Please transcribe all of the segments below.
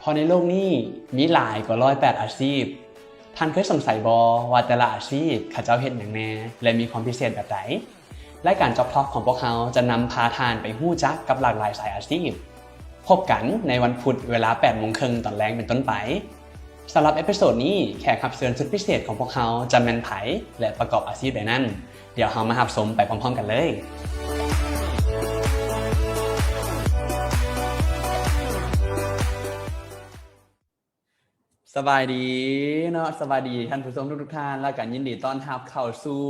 ราะในโลกนี้มีหลายกว่า108อาชีพท่านเคยสงสัยบ่ว่าแต่ละอาชีพเขาเจ้าเฮ็ดหยังแหน่และมีความพิเศษแบบใดรายการ Job Talk ของพวกเขาจะนำพาท่านไปฮู้จักกับหลากหลายสายอาชีพพบกันในวันพุธเวลา 8:30 น.ตอนแลงเป็นต้นไปสำหรับเอพิโซดนี้แขกรับเชิญสุดพิเศษของพวกเขาจะแม่นไผและประกอบอาชีพใดนั้นเดี๋ยวเรามารับชมไปพร้อมๆกันเลยสบายดีเนาะสบายดีท่านผู้ชมทุกท่านและกันยินดีต้อนรับเข้าสู่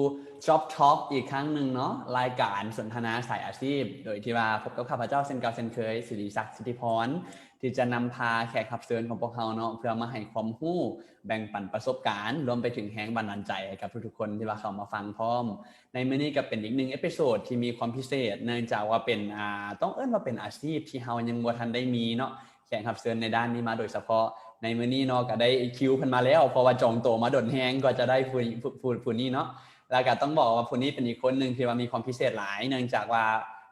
Job Talk อีกครั้งหนึ่งเนาะรายการสนทนาสายอาชีพโดยที่ว่าพบกับข้าพเจ้าเช่นเก่าเช่นเคยศิริศักดิ์สิทธิพรที่จะนำพาแขกรับเชิญของพวกเราเนาะเพื่อมาให้ความรู้แบ่งปันประสบการณ์รวมไปถึงแรงบันดาลใจให้กับทุกๆคนที่ว่าเข้ามาฟังพร้อมในมื้อนี้ก็เป็นอีกหนึ่งเอพิโซดที่มีความพิเศษเนื่องจากว่าเป็นต้องเอิ้นว่าเป็นอาชีพที่เฮายังบ่ทันได้มีเนาะแขกรับเชิญในด้านนี้มาโดยเฉพาะในมื้อนี้เนาะก็ได้คิวเพิ่นมาแล้วเพราะว่าจองตั๋วมาดนแฮงก็จะได้ผู้นี้เนาะแล้วก็ต้องบอกว่าผู้นี้เป็นอีกคนนึงที่ว่ามีความพิเศษหลายเนื่องจากว่า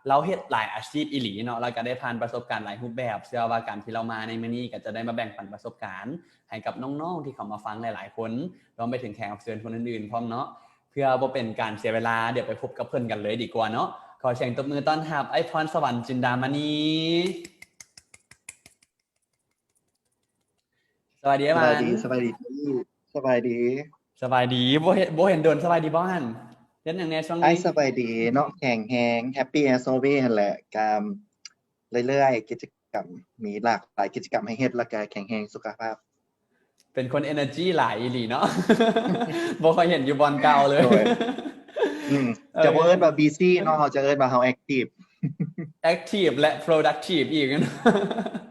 เราเฮ็ดหลายอาชีพอีหลีเนาะแล้วก็ได้ผ่านประสบการณ์หลายรูปแบบเชื่อว่าการที่เรามาในมื้อนี้ก็จะได้มาแบ่งปันประสบการณ์ให้กับน้องๆที่เขามาฟังหลายๆคนรวมไปถึงแขกรับเชิญคนอื่นๆพร้อมเนาะเพื่อบ่เป็นการเสียเวลาเดี๋ยวไปพบกับเพิ่นกันเลยดีกว่าเนาะขอเสียงตบมือต้อนรับไอ้พรสวรรค์จินดามณีสวัสดีสบายมันดีสบายดีพี่สบายดีสบายดีบ่เห็นโดนสบายดีบ่ฮั่นเฮ็ดหยังแหน่ช่วงไอ้นี้สบายดีเนาะแข็งแฮงแฮปปี้แอสโซวีหั่นแหละกามเรื่อยๆกิจกรรมมีหลากหลายกิจกรรมให้เฮ็ดแล้วก็แข็งแฮงสุขภาพเป็นคน energy หลายอีหลีเนาะ บ่ค่อยเห็นอยู่บอนเก่าเลย โดยจะบ่เอิ้นว่าบีซีเนาะจะเอิ้นว่าเฮาแอคทีฟ active และ productive อีกนะ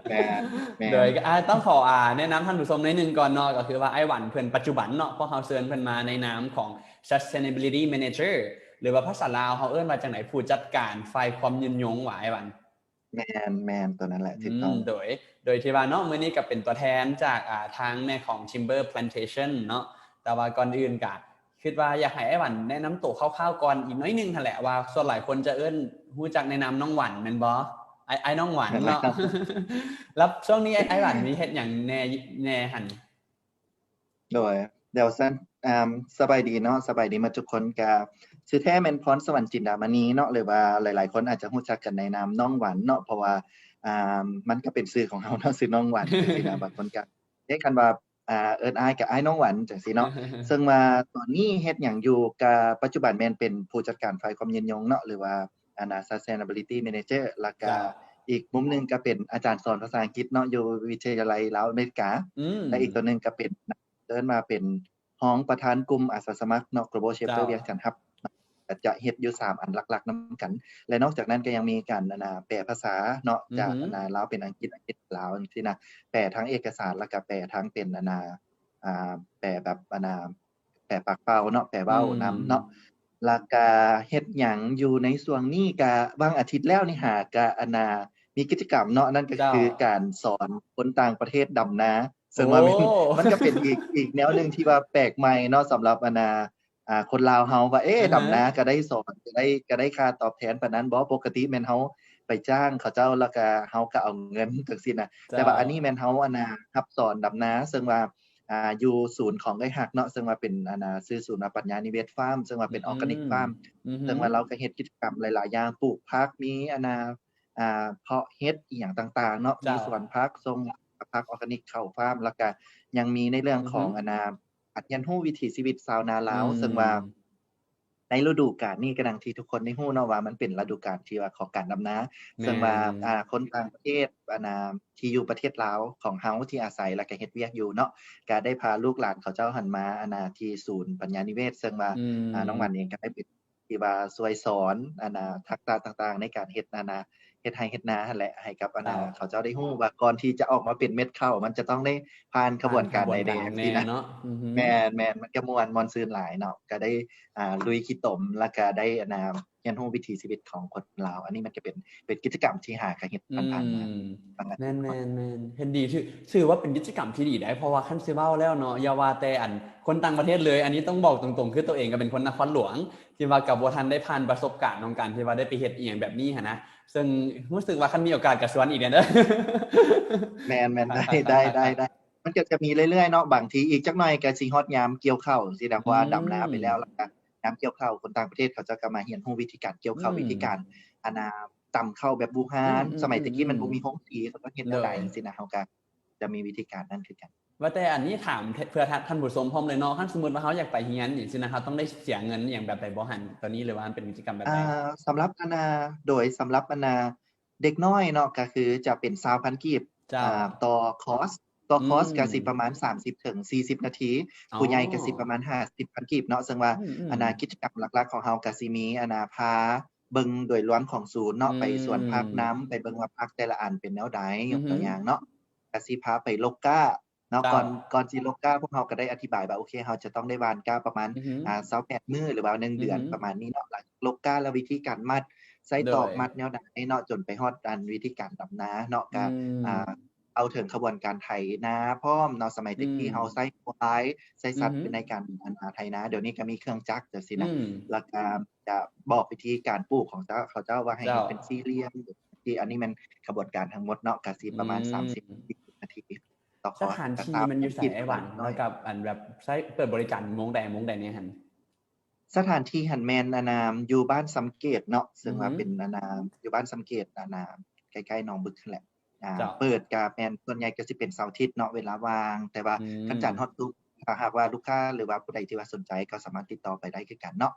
แม่นแม่ โดยนต้องขอแนะนำท่านผู้ชมในหนึ่งก่อนเนาะก็คือว่าไอ้หวันเพิ่นปัจจุบันเนาะเพราะเขาเชิญเพิ่นมาในนามของ sustainability manager หรือว่าภาษาลาวเขาเอิ้นว่าจังไหนผู้จัดการฝ่ายความยืนยงว่าไอ้หวันแม่นตัวนั้นแหละถูกต้องโดยที่ว่าเนาะมื้อนี้ก็เป็นตัวแทนจากทางแม่ของ Timber Plantation เนาะแต่ว่าก่อนอื่นก็คิดว่าอยากให้ไอ้หวันแนะนำตัวคร่าวๆก่อนอีกน้อยนึงนั่นแหละว่าส่วนหลายคนจะเอิ้นรู้จักในนามน้องหวันแม่นบ่ไอ้น้องหวันเนาะ แล้วช่วงนี้ไอ้หวันมีเฮ็ดหยังแน่หั่นโดยเดี๋ยวซั่นสบายดีเนาะสบายดีหมดทุกคนก็ชื่อแท้แม่นพรสวรรค์จินดามณีเนาะหรือว่าหลายๆคนอาจจะรู้จักกันในนามน้องหวันเนาะเพราะว่ามันก็เป็นชื่อของเราเนาะชื่อน้องหวันจังซี่นะบางคนก็เรียกกันว่าเอิ้นอ้ายก็อ้ายน้องหวันจังซี่เนาะซึ่งว่าตอนนี้เฮ็ดหยังอยู่ก็ปัจจุบันแม่นเป็นผู้จัดการฝ่ายความยืนยงเนาะหรือว่าsustainability manager แล้วก็อีกมุมหนึงก็เป็นอาจารย์สอนภาษาอังกฤษเนาะอยู่วิทยาลัยลาวอเมริกาและอีกตัวหนึงก็เป็นเดินมาเป็นรองประธานกลุ่มอาสาสมัครเนาะ Global Chapter เวียงจันทน์ครับก็จะเฮ็ดอยู่3อันหลักๆนำกันและนอกจากนั้นก็ยังมีการแปลภาษาเนาะจากลาวเป็นอังกฤษอังกฤษลาวจังซี่นะแปลทั้งเอกสารแล้วก็แปลทั้งเป็นแปลแบบแปลปากเปล่าเนาะแปลเว้านำเนาะแล้วก็เฮ็ดหยังอยู่ในช่วงนี้ก็บางอาทิตย์แล้วนี่หาก็มีกิจกรรมเนาะนั่นก็คือการสอนคนต่างประเทศดำนาซึ่งว่ามันก็เป็นอีกแนวนึงที่ว่าแปลกใหม่เนาะสำหรับคนลาวเฮาว่าดำนาก็ได้สอนก็ได้ค่าตอบแทนปานนั้นบ่ปกติแม่นเฮาไปจ้างเขาเจ้าแล้วก็เฮาก็เอาเงินจังซี่น่ะแต่ว่าอันนี้แม่นเฮารับสอนดำนาซึ่งว่าอยู่ศูนย์ของไอ้ฮักเนาะซึ่งว่าเป็นชื่อศูนย์ปัญญานิเวศฟาร์มซึ่งว่าเป็นออร์แกนิกฟาร์มซึ่งว่าเราก็เฮ็ดกิจกรรมหลายๆอย่างปลูกผักมีเพาะเฮ็ดอีหยังต่างๆเนาะมีสวนผักส่งผักออร์แกนิกเข้าฟาร์มแล้วก็ยังมีในเรื่องของหัดเรียนรู้วิถีชีวิตชาวนาลาวซึ่งว่าในฤดูกาลนี้ก็ดังที่ทุกคนได้รู้เนาะว่ามันเป็นฤดูกาลที่ว่าของการดำนาซึ่งว่าคนต่างประเทศที่อยู่ประเทศลาวของเฮาที่อาศัยแล้วก็เฮ็ดเวียกอยู่เนาะก็ได้พาลูกหลานเขาเจ้าหันมาที่ศูนย์ปัญญานิเวศซึ่งว่าน้องหวันเองก็ได้เป็นที่ว่าช่วยสอนทักษะต่างๆในการเฮ็ดเฮ็ดไร่เฮ็ดนาหั่นแหละให้กับเขาเจ้าได้รู้ว่าก่อนที่จะออกมาเป็นเม็ดข้าวมันจะต้องได้ผ่านกระบวนการใดๆจังซี่นะเนาะแม่นมันก็ม่วนซื่นหลายเนาะก็ได้ลุยขี้ตมแล้วก็ได้ รียนรู้วิถีชีวิตของคนลาวอันนี้มันจะเป็นกิจกรรมที่หาก็เฮ็ดผ่านๆมาปก แม่ ติ นแม่นแม่นเห็นดีถือว่าเป็นกิจกรรมที่ดีได้เพราะว่าคันสิเว้าแล้วเนาะอย่าว่าแต่อันคนต่างประเทศเลย อันนี้ต้องบอกตรงๆคือตัวเองก็เป็นคนนครหลวงที่ว่าก็บ่ทันได้ผ่านประสบการณ์ของการที่ว่าได้ไปเฮ็ดอีหยังแบบนี้หันนะซึ่งรู้สึกว่าคันมีโอกาสก็สวนอีกเด้อ แม่นๆได้มันก็จะมีเรื่อยๆเนาะบางทีอีกจักหน่อยก็สิฮอดยามเกี่ยวข้าวสินะเพราะว่าดำนาไปแล้วก็ยามเกี่ยวข้าวคนต่างประเทศเขาจะก็มาเรียนรู้วิธีการเกี่ยวข้าววิธีการตำข้าวแบบบูฮานสมัยตะกี้มันบ่มีโรงสีเขาก็เฮ็ดแนวใดจังซี่นะเขาก็จะมีวิธีการนั้นคือกัน ว่าแต่อันนี้ถามเพื่อท่านผู้ชมพร้อมเลยเนาะคันสมมุติว่าเขาอยากไปเรียนจังซี่นะครับต้องได้เสียเงินอหยังแบบใดบ่หั่นตอนนี้หรือว่ามันเป็นกิจกรรมแบบใด สำหรับสำหรับเด็กน้อยเนาะก็คือจะเป็น 20,000 กีบ เจ้า ต่อคอร์สก็สิประมาณ 30-40 นาที อ๋อ ผู้ใหญ่ก็สิประมาณ 50,000 กีบเนาะซึ่งว่า อืม กิจกรรมหลักๆของเฮาก็สิมีพาเบิ่งโดยรวมของศูนย์เนาะไปสวนผักน้ำไปเบิ่งว่าผักแต่ละอันเป็นแนวใดยกตัวอย่างเนาะก็สิพาไปลกก้าเนาะ เจ้า ก่อนสิลกก้าพวกเฮาก็ได้อธิบายว่าโอเคเฮาจะต้องได้หว่านก้าประมาณ อือฮึ 28 มื้อหรือว่า1เดือน อือฮึ ประมาณนี้เนาะหลังลกก้าแล้ววิธีการมัดใส่ตอกมัดแนวใดเนาะจนไปฮอดวิธีการดำนาเนาะก็เอาถึงขบวนการไถนาพร้อมเนาะสมัยตะกี้เฮาใช้ควายใช้สัตว์เป็นในการไถนาเดี๋ยวนี้ก็มีเครื่องจักรจังซี่นะแล้วก็จะบอกวิธีการปลูกของเขาเจ้าว่าให้เฮ็ดเป็นสี่เหลี่ยมที่อันนี้มันกระบวนการทั้งหมดเนาะก็สิประมาณ 30 นาทีต่อค ส อร์ส ถานที่มันอยู่ไสไอ้หวันแล้วกับอันแบบใช้เปิดบริการโมงใดเนี่ยหั่น สถานที่หันแม่นอยู่บ้านสำเกตเนาะซึ่งว่า อือฮึ เป็นอยู่บ้านสำเกตใกล้ๆหนองบึกนั่นแหละ เจ้า เปิดก็แม่นส่วนใหญ่ก็สิเป็นเสาร์อาทิตย์เนาะเวลาว่าง แต่ว่าคันจันทร์ฮอดศุกร์ถ้าหากว่าลูกค้าหรือว่าผู้ใดที่ว่าสนใจก็สามารถติดต่อไปได้คือกันเนาะ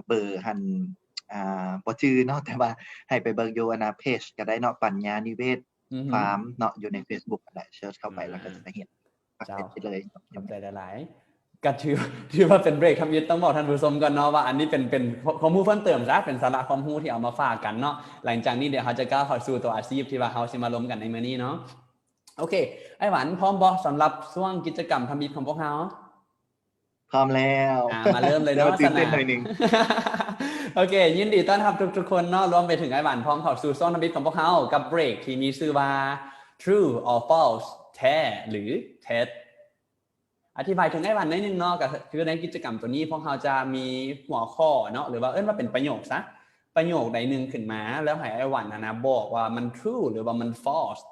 เบอร์หันบ่ชื่อเนาะแต่ว่าให้ไปเบิ่งอยู่เพจก็ได้เนาะปัญญานิเวศ อือฮึ ฟาร์มเนาะอยู่ใน Facebook นั่นแหละเสิร์ชเข้าไปแล้วก็จะได้เห็น เจ้า ไปเลย ขอบใจหลายๆก็ถือว่าเป็นเบรกคำยึดต้องบอกท่านผู้ชมก่อนเนาะว่าอันนี้เป็นข้อมูลเพิ่มเติมซะเป็นสาระความรู้ที่เอามาฝากกันเนาะหลังจากนี้เดี๋ยวเขาจะก้าวเข้าสู่ตัวอาชีพที่ว่าเขาสิมาล้มกันในมื้อนี้เนาะโอเคไอ้หวานพร้อมบ่สำหรับช่วงกิจกรรมทำบิดของพวกเรา พร้อมแล้ว มาเริ่มเลย ดี๋ว เนาะ ตื่นเต้นหน่อยนึง โอเค ยินดีต้อนรับทุกๆคนเนาะรวมไปถึงไอ้หวานพร้อมเข้าสู่ช่วงทำบิดของพวกเรากับเบรกที่มีชื่อว่า True or False แท้หรือเท็จอธิบายถึงไอ้หวานนิดนึงเนาะก็คือในกิจกรรมตัวนี้พวกเราจะมีหัวข้อเนาะหรือว่าว่าเป็นประโยคซะประโยคใดหนึ่งขึ้นมาแล้วให้ไอ้หวานนะบอกว่ามัน true หรือว่ามัน false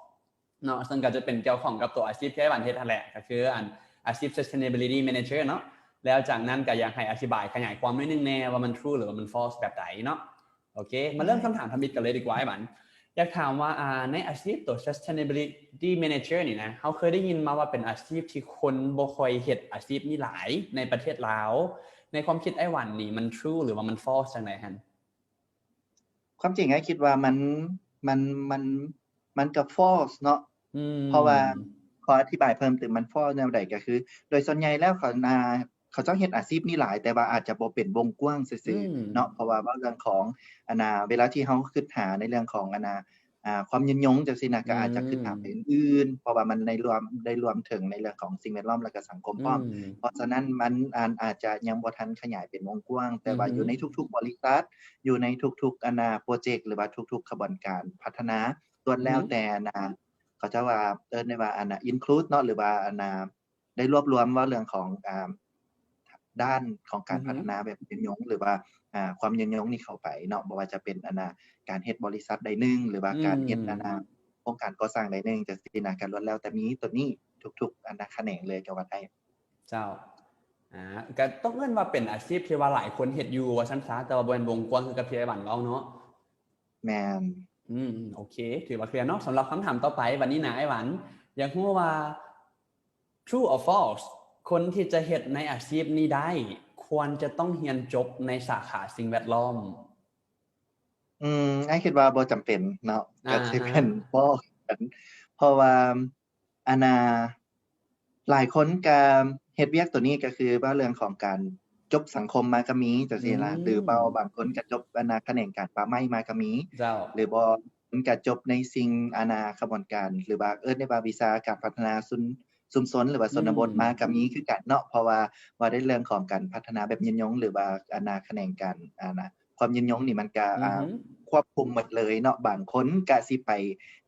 เนาะซึ่งก็จะเป็นเกี่ยวข้องกับตัวอาชีพที่ไอ้หวานเฮ็ดนั่นแหละก็คืออาชีพ sustainability manager เนาะแล้วจากนั้นก็อยากให้อธิบายขยายความนิดนึงแน่ว่ามัน true หรือว่ามัน false แบบไหนเนาะโอเคมาเริ่มคำถามทำบิดกันเลยดีกว่าไอ้หวานอยากถามว่าในอาชีพตัว sustainability manager นี่นะเขาเคยได้ยินมาว่าเป็นอาชีพที่คนบ่ค่อยเฮ็ดอาชีพนี้หลายในประเทศลาวในความคิดไอ้หวันนี่มัน true หรือว่ามัน false จังได๋หั่น ความจริงไอ้คิดว่ามันก็ false เนาะเพราะว่าขออธิบายเพิ่มเติมมัน false แนวใดก็คือ โดยส่วนใหญ่แล้วเขาเจ้าเฮ็ดอาชีพนี้หลายแต่ว่าอาจจะบ่เป็นวงกว้างซื่อๆเนาะเพราะว่าเรื่องของเวลาที่เฮาคิดหาในเรื่องของความยืนยงจังซี่นะก็อาจจะคิดหาไปอื่นๆเพราะว่ามันได้รวมถึงในเรื่องของสิ่งแวดล้อมและก็สังคมพร้อมเพราะฉะนั้นมันอาจจะยังบ่ทันขยายเป็นวงกว้างแต่ว่าอยู่ในทุกๆบริษัทอยู่ในทุกๆโปรเจกต์หรือว่าทุกๆกระบวนการพัฒนาล้วนแล้วแต่เขาจะว่าได้ว่าinclude เนาะหรือว่าได้รวบรวมว่าเรื่องของด้านของการพัฒนาแบบยืนยงหรือว่าความยืนยงนี่เข้าไปเนาะบ่ว่าจะเป็นการเฮ็ดบริษัทใดหนึ่งหรือว่าการเฮ็ดโครงการก่อสร้างใดหนึ่งจังซี่นะก็ล้วนแล้วแต่มีตัวนี้ทุกๆแขนงเลยก็ว่าได้เจ้าก็ต้องเอิ้นว่าเป็นอาชีพที่ว่าหลายคนเฮ็ดอยู่ว่าซั่นซะแต่ว่าบ่แม่นวงกว้างคือกับที่ไอ้หวันเว้าเนาะแม่นโอเคถือว่าเคลียร์เนาะสำหรับคำถามต่อไปวันนี้นะไอ้หวันอยากรู้ว่า true or false คนที่จะเฮ็ดในอาชีพนี้ได้ควรจะต้องเรียนจบในสาขาสิ่งแวดล้อมไอ้คิดว่าบ่จำเป็นเนาะก็สิเป็นบ่กันเพราะว่าหลายคนก็เฮ็ดเวียกตัวนี้ก็คือว่าเรื่องของการจบสังคมมาก็มีจังซี่ล่ะหรือบ่บางคนก็จบแขนงการป่าไม้มาก็มีหรือบ่มันก็จบในสิ่งกระบวนการหรือว่าในว่าวิชาการพัฒนาชุมชนหรือว่าชนบทมาก็มีคือกันเนาะเพราะว่าได้เรื่องของการพัฒนาแบบยืนยงหรือว่าแขนงการ ความยืนยงนี่มันก็อือฮึ ควบคุมหมดเลยเนาะบางคนก็สิไป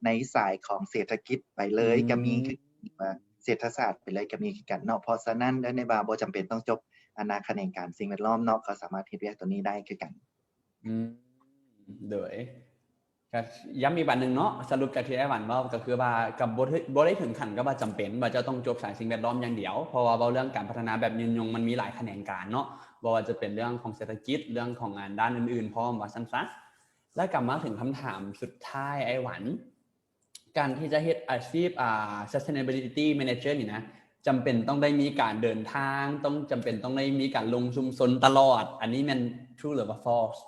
ในสายของเศรษฐกิจไปเลอืยก็มีคือม ว่าเศรษฐศาสตร์ไปเลยก็มีคือกันเนาะเพราะฉะนั้นในบาบ่จำเป็นต้องจบแขนงการสิ่งแวดล้อมเนาะก็สามารถเฮ็ดเวียกตัวนี้ได้คือกัน อืมโดยก็ย้ำอีกบัดหนึ่งเนาะสรุปจากที่ไอ้หวันเว้าก็คือว่ากับบ่ได้ถึงขั้นกับว่าจำเป็นว่าจะต้องจบสายสิ่งแวดล้อมอย่างเดียวเพราะว่าเว้าเรื่องการพัฒนาแบบยืนยงมันมีหลายแขนงการเนาะบ่ว่าจะเป็นเรื่องของเศรษฐกิจเรื่องของงานด้านอื่นๆพร้อมว่าซั่นซะแล้วกลับมาถึงคำถามสุดท้ายไอ้หวันการที่จะเฮ็ดอาชีพsustainability manager นี่นะจำเป็นต้องได้มีการเดินทางต้องจำเป็นต้องได้มีการลงชุมชนตลอดอันนี้มัน true หรือว่า false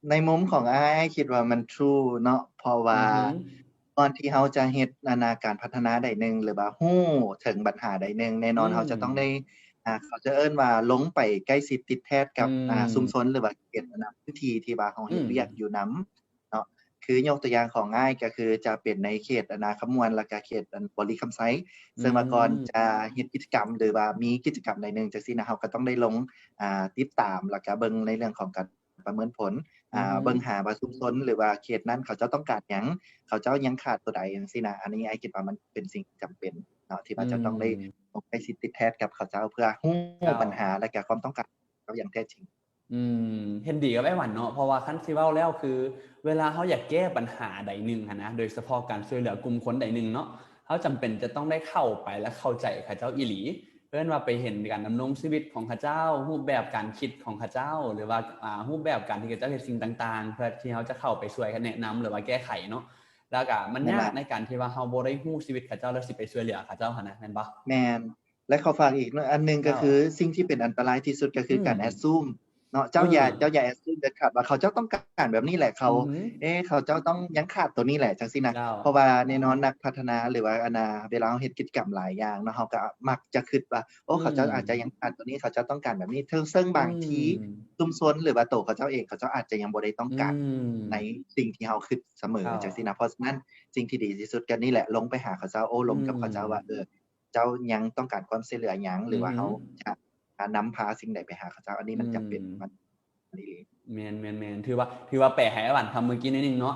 ในมุมของอ้ายคิดว่ามัน true เนาะเพราะว่าก่อนที่เราจะเฮ็ดการพัฒนาใดหนึ่งหรือว่าฮู้ถึงปัญหาใดหนึ่งแน่นอนเราจะต้องได้เขาจะเอิ้นว่าลงไปใกล้ชิดติดแทดกับชุมชนหรือว่าเขตพื้นที่ที่ว่าเราเฮ็ดเวียกอยู่นำเนาะคือยกตัวอย่างของง่ายก็คือจะเป็นในเขตคำมวลแล้วก็เขตบริคำไซซึ่งว่าก่อนจะเฮ็ดกิจกรรมหรือว่ามีกิจกรรมใดหนึ่งจังซี่นะเราก็ต้องได้ลงติดตามแล้วก็เบิ่งในเรื่องของการประเมินผลเบิ่งหาว่าชุมชนหรือว่าเขตนั้นเขาเจ้าต้องการหยังเขาเจ้ายังขาดตัวใดจังซี่นะอันนี้อ้ายคิดว่ามันเป็นสิ่งจำเป็นเนาะที่ว่าจะต้องได้ลงไปสิติดแทดกับเขาเจ้าเพื่อฮู้ปัญหาและก็ความต้องการเขาอย่างแท้จริงเห็นดีกับไอ้หวันเนาะเพราะว่าคันสิเว้าแล้วคือเวลาเฮาอยากแก้ปัญหาใดหนึ่งนะโดยเฉพาะการช่วยเหลือกลุ่มคนใดหนึ่งเนาะเฮาจำเป็นจะต้องได้เข้าไปและเข้าใจเขาเจ้าอีหลีเพิ่นว่าไปเห็นการดำรงชีวิตของเขาเจ้ารูปแบบการคิดของเขาเจ้าหรือว่ารูปแบบการที่เขาเจ้าเฮ็ดสิ่งต่างๆเพื่อที่เฮาจะเข้าไปช่วยแนะนำหรือว่าแก้ไขเนาะแล้วก็มันยากในการที่ว่าเฮาบ่ได้ฮู้ชีวิตเขาเจ้าแล้วสิไปช่วยเหลือเขาเจ้าหันนะแม่นบ่แม่นและขอฝากอีกอันหนึ่งก็คือสิ่งที่เป็นอันตรายที่สุดก็คือการ assume เนาะเจ้าอย่าassume เด็ดขาดว่าเขาเจ้าต้องการแบบนี้แหละเขาเขาเจ้าต้องยังขาดตัวนี้แหละจังซี่นะเพราะว่าแน่นอนนักพัฒนาหรือว่าเวลาเราเฮ็ดกิจกรรมหลายอย่างเนาะเราก็มักจะคิดว่าโอ้เขาเจ้าอาจจะยังขาดตัวนี้เขาเจ้าต้องการแบบนี้ซึ่งบางทีชุมชนหรือว่าตัวเขาเจ้าเองเขาเจ้าอาจจะยังบ่ได้ต้องการในสิ่งที่เราคิดเสมอจังซี่นะเพราะฉะนั้นสิ่งที่ดีที่สุดก็นี่แหละลงไปหาเขาเจ้าโอ้ลมกับเขาเจ้าว่าเจ้ายังต้องการความช่วยเหลือหยังหรือว่าเขาจะนำพาสิ่งใดไปหาเขาเจ้าอันนี้มันจำเป็นมันแม่นถือว่าแปลให้หวานคำเมื่อกี้นิดนึงเนาะ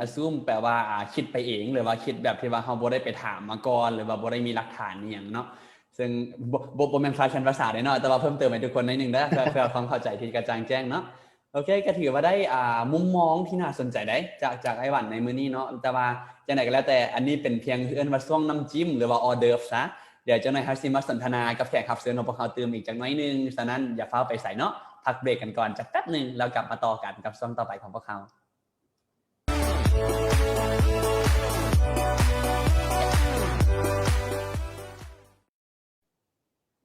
assume แปลว่าคิดไปเองหรือว่าคิดแบบที่ว่าเราบ่ได้ไปถามมาก่อนหรือว่าบ่ได้มีหลักฐานอีหยังเนาะซึ่งบ่แม่นคลาสชั้นภาษาได้เนาะแต่ว่าเพิ่มเติมให้ทุกคนนิดนึงเด้อเพื่อความเข้าใจที่กระจ่างแจ้งเนาะโอเคก็ถือว่าได้มุมมองที่น่าสนใจได้จากไอ้หวันในมื้อนี้เนาะแต่ว่าจังได๋ก็แล้วแต่อันนี้เป็นเพียงเอิ้นว่าช่วงน้ำจิ้มหรือว่าออเดิร์ฟซะเดี๋ยวจังหน่อยครับสิมาสนทนากับแขกรับเชิญของพวกเราเติมอีกจักหน่อยนึงฉะนั้นอย่าเฝ้าไปใส่เนาะพักเบรกกันก่อนจักแป๊บนึงแล้วกลับมาต่อกันกับช่วงต่อไปของพวกเรา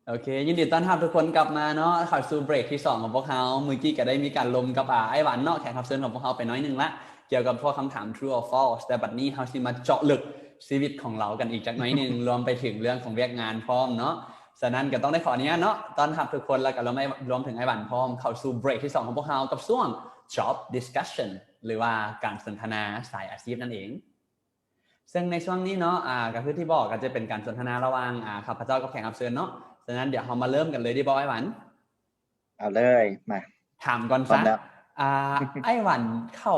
โอเคยินดีต้อนรับทุกคนกลับมาเนาะเข้าสู่เบรกที่2ของพวกเราเมื่อกี้ก็ได้มีการลมกับไอ้หวานเนาะแขกรับเชิญของพวกเราไปน้อยนึงละเกี่ยวกับพวกคำถาม true or false แต่บัดนี้เราสิมาเจาะลึกชีวิตของเรากันอีกจักหน่อยนึงรวมไปถึงเรื่องของเวียกงานพร้อมเนาะฉะนั้นก็ต้องได้ขออนุญาตเนาะต้อนรับทุกคนแล้วก็รวมถึงไอ้หวานพร้อมเข้าสู่เบรกที่2ของพวกเรากับช่วง job discussion หรือว่าการสนทนาสายอาชีพนั่นเองซึ่งในช่วงนี้เนาะก็คือที่บอกก็จะเป็นการสนทนาระหว่างข้าพเจ้ากับแขกรับเชิญเนาะฉะนั้นเดี๋ยวเรามาเริ่มกันเลยดีบ่ไอ้หวันเอาเลยมาถามก่อนซะไอ้หวันเข้า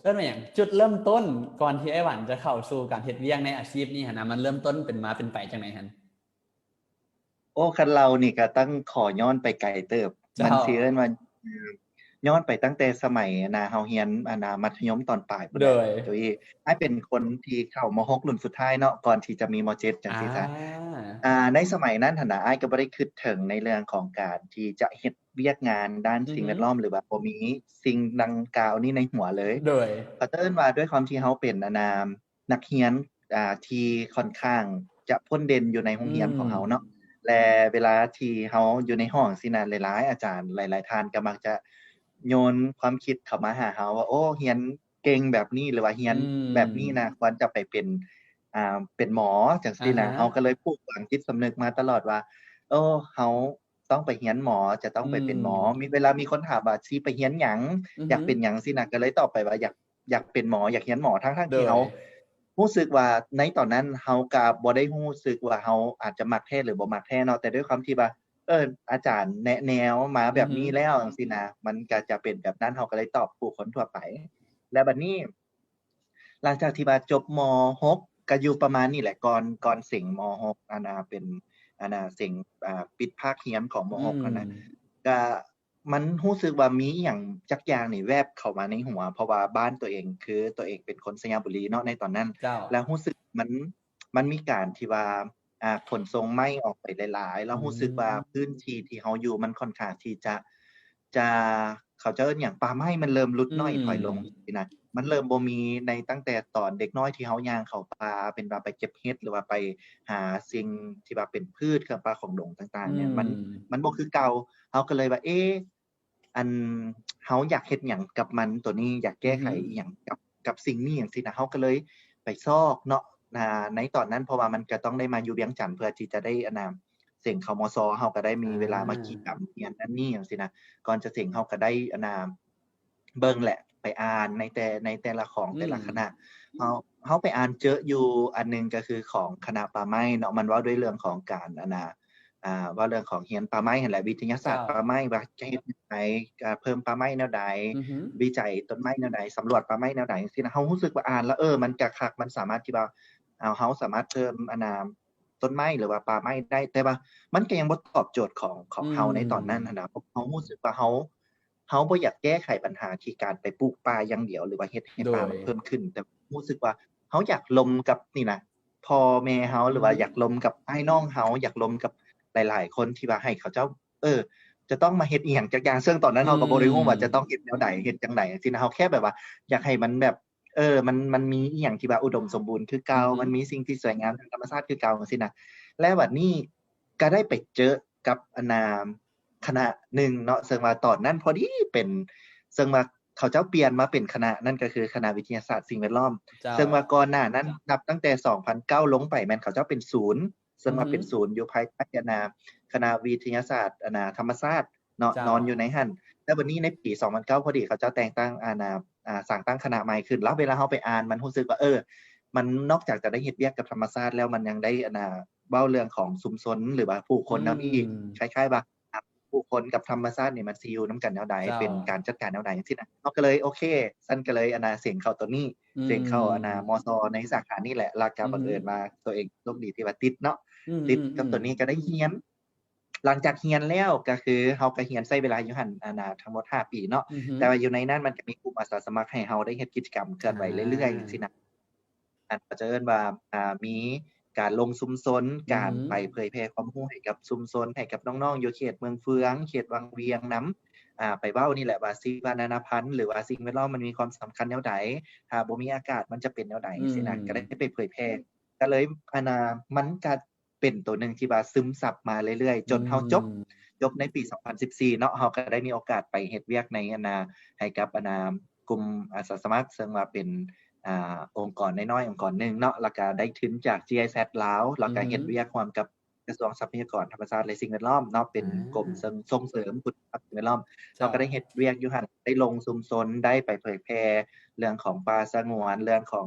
เริ่มอย่างจุดเริ่มต้นก่อนที่ไอ้หวันจะเข้าสู่การเฮ็ดเวียกในอาชีพนี้นะมันเริ่มต้นเป็นมาเป็นไปจังไหนหั่นโอ้คันเรานี่ก็ต้องขอย้อนไปไกลเติบมันสิเอิ้นว่าย้อนไปตั้งแต่สมัยเฮาเรียนมัธยมตอนปลายพุ่นแหละโดยอ้ายเป็นคนที่เข้าม6รุ่นสุดท้ายเนาะก่อนที่จะมีม7จังซี่ซะในสมัยนั้นหั่นน่ะอ้ายก็บ่ได้คิดถึงในเรื่องของการที่จะเฮ็ดเวียกงานด้านสิ่งแวดล้อมหรือว่าบ่มีสิ่งดังกล่าวนี้ในหัวเลยก็เอิ้นว่าด้วยความที่เฮาเป็นนักเรียนที่ค่อนข้างจะพ้นเด่นอยู่ในโรงเรียนของเฮาเนาะและเวลาที่เฮาอยู่ในห้องสินะหลายๆอาจารย์หลายๆท่านก็มักจะโยนความคิดเข้ามาหาเฮาว่าโอ้เรียนเก่งแบบนี้หรือว่าเรียนแบบนี้นะควรจะไปเป็นหมอจังซี่นะเฮาก็เลยปลูกฝังจิตสำนึกมาตลอดว่าเฮาต้องไปเรียนหมอจะต้องไปเป็นหมอมีเวลามีคนถามว่าสิไปเรียนหยังอยากเป็นหยังซี่นะก็เลยตอบไปว่าอยากเป็นหมออยากเรียนหมอทั้งๆที่เฮารู้สึกว่าในตอนนั้นเฮาก็บ่ได้รู้สึกว่าเฮาอาจจะมักแท้หรือบ่มักแท้เนาะแต่ด้วยความที่ว่า อาจารย์แนะแนวมาแบบนี้แล้วจังซี่นะมันก็จะเป็นแบบนั้นเราก็เลยตอบผู้คนทั่วไปแล้วบัดนี้หลังจากที่ว่าจบม.6 ก็อยู่ประมาณนี้แหละก่อนสิงม.6เป็นสิงปิดภาคเรียนของม.6นั่นน่ะก็มันรู้สึกว่ามีอิหยังจักอย่างนี่แวบเข้ามาในหัวเพราะว่าบ้านตัวเองคือตัวเองเป็นคนสยามบุรีเนาะในตอนนั้น เจ้าแล้วรู้สึกมันมีการที่ว่าขนส่งไม้ออกไปหลายๆแล้วรู้สึกว่าพื้นที่ที่เราอยู่มันค่อนข้างที่จะเขาจะเอิ้นหยังป่าไม้มันเริ่มลดน้อยถอยลงสินะมันเริ่มบ่มีในตั้งแต่ตอนเด็กน้อยที่เราย่างเข้าป่าเป็นว่าไปเก็บเห็ดหรือว่าไปหาสิ่งที่ว่าเป็นพืชเครื่องป่าของดงต่างๆเนี่ยมันบ่คือเก่าเราก็เลยว่าอันเราอยากเฮ็ดหยังกับมันตัวนี้อยากแก้ไขอิหยังกับสิ่งนี้จังซี่นะเราก็เลยไปซอกเนาะในตอนนั้นเพราะว่ามันก็ต้องได้มาอยู่เวียงจันทน์เพื่อที่จะได้เซ็นเข้ามศเราก็ได้มีเวลามากิจกรรมเรียนนั่นนี่จังซี่นะก่อนจะเซ็นเราก็ได้เบิ่งแหละไปอ่านในแต่ละของแต่ละคณะเราไปอ่านเจออยู่อันหนึงก็คือของคณะป่าไม้เนาะมันเว้าด้วยเรื่องของการว่าเรื่องของเรียนป่าไม้นั่นแหละวิทยาศาสตร์ป่าไม้ว่าจะเฮ็ดจั่งใดเพิ่มป่าไม้แนวใดวิจัยต้นไม้แนวใดสำรวจป่าไม้แนวใดจังซี่นะเรารู้สึกว่าอ่านแล้วมันก็คักมันสามารถที่ว่าเราสามารถเพิ่มต้นไม้หรือว่าป่าไม้ได้แต่ว่ามันก็ยังบ่ตอบโจทย์ของเราในตอนนั้นหั้นนะเพราะเรารู้สึกว่าเราบ่อยากแก้ไขปัญหาที่การไปปลูกป่าอย่างเดียวหรือว่าเฮ็ดให้ป่ามันเพิ่มขึ้นแต่รู้สึกว่าเราอยากลมกับนี่นะพ่อแม่เราหรือว่าอยากลมกับอ้ายน้องเราอยากลมกับหลายๆคนที่ว่าให้เขาเจ้าจะต้องมาเฮ็ดอิหยังจักอย่างซึ่งตอนนั้นเราก็บ่ได้รู้ว่าจะต้องเฮ็ดแนวใดเฮ็ดจังไดจังซี่นะเราแค่แบบว่าอยากให้มันแบบมันมีอิหยังที่ว่าอุดมสมบูรณ์คือเก่ามันมีสิ่งที่สวยงามทางธรรมชาติคือเก่าจังซี่นะและบัดนี้ก็ได้ไปเจอกับคณะหนึ่งเนาะซึ่งว่าตอนนั้นพอดีเป็นซึ่งว่าเขาเจ้าเปลี่ยนมาเป็นคณะนั่นก็คือคณะวิทยาศาสตร์สิ่งแวดล้อมซึ่งว่าก่อนหน้านั้นนับตั้งแต่2009ลงไปแม่นเขาเจ้าเป็นศูนย์ซึ่งว่าเป็นศูนย์อยู่ภายใต้คณะวิทยาศาสตร์ธรรมศาสตร์เนาะนอนอยู่ในหั้นแล้วบัดนี้ในปี2009พอดีเขาเจ้าแต่งตั้งสร้างตั้งคณะใหม่ขึ้นแล้วเวลาเราไปอ่านมันรู้สึกว่ามันนอกจากจะได้เฮ็ดเวียกกับธรรมชาติแล้วมันยังได้เว้าเรื่องของชุมชนหรือว่าผู้คนแนวนี้คล้ายๆว่าผู้คนกับธรรมชาตินี่มันสิอยู่นำกันแนวใดเป็นการจัดการแนวใดจังซี่นะเราก็เลยโอเคฉันก็เลยเซ็นเข้าตัวนี้เซ็นเข้ามศในสาขานี้แหละแล้วก็บังเอิญว่าตัวเองโชคดีที่ว่าติดเนาะติดกับตัวนี้ก็ได้เรียนหลังจากเรียนแล้วก็คือเราก็เรียนใช้เวลาอยู่หั่นทั้งหมด5ปีเนาะแต่ว่าอยู่ในนั้นมันก็มีกลุ่มอาสาสมัครให้เราได้เฮ็ดกิจกรรมเคลื่อนไหวเรื่อยๆจังซี่นะก็จะเอิ้นว่ามีการลงชุมชนการไปเผยแพร่ความรู้ให้กับชุมชนให้กับน้องๆอยู่เขตเมืองเฟืองเขตวังเวียงนำไปเว้านี่แหละว่าชีวนานาพันธุ์หรือว่าสิ่งแวดล้อมมันมีความสำคัญแนวใดถ้าบ่มีอากาศมันจะเป็นแนวใดจังซี่นะก็ได้ไปเผยแพร่ก็เลยมันก็เป็นตัวหนึ่งที่ว่าซึมซับมาเรื่อยๆจนเราจบในปี2014เนาะเราก็ได้มีโอกาสไปเฮ็ดเวียกในให้กับกลุ่มอาสาสมัครซึ่งว่าเป็นองค์กรน้อยๆองค์กรหนึ่งเนาะแล้วก็ได้ทุนจาก GIZ ลาวแล้วก็เฮ็ดเวียกร่วมกับกระทรวงทรัพยากรธรรมชาติและสิ่งแวดล้อมเนาะเป็นกรมส่งเสริมคุณภาพสิ่งแวดล้อมเราก็ได้เฮ็ดเวียกอยู่หั่นได้ลงชุมชนได้ไปเผยแพร่เรื่องของป่าสงวนเรื่องของ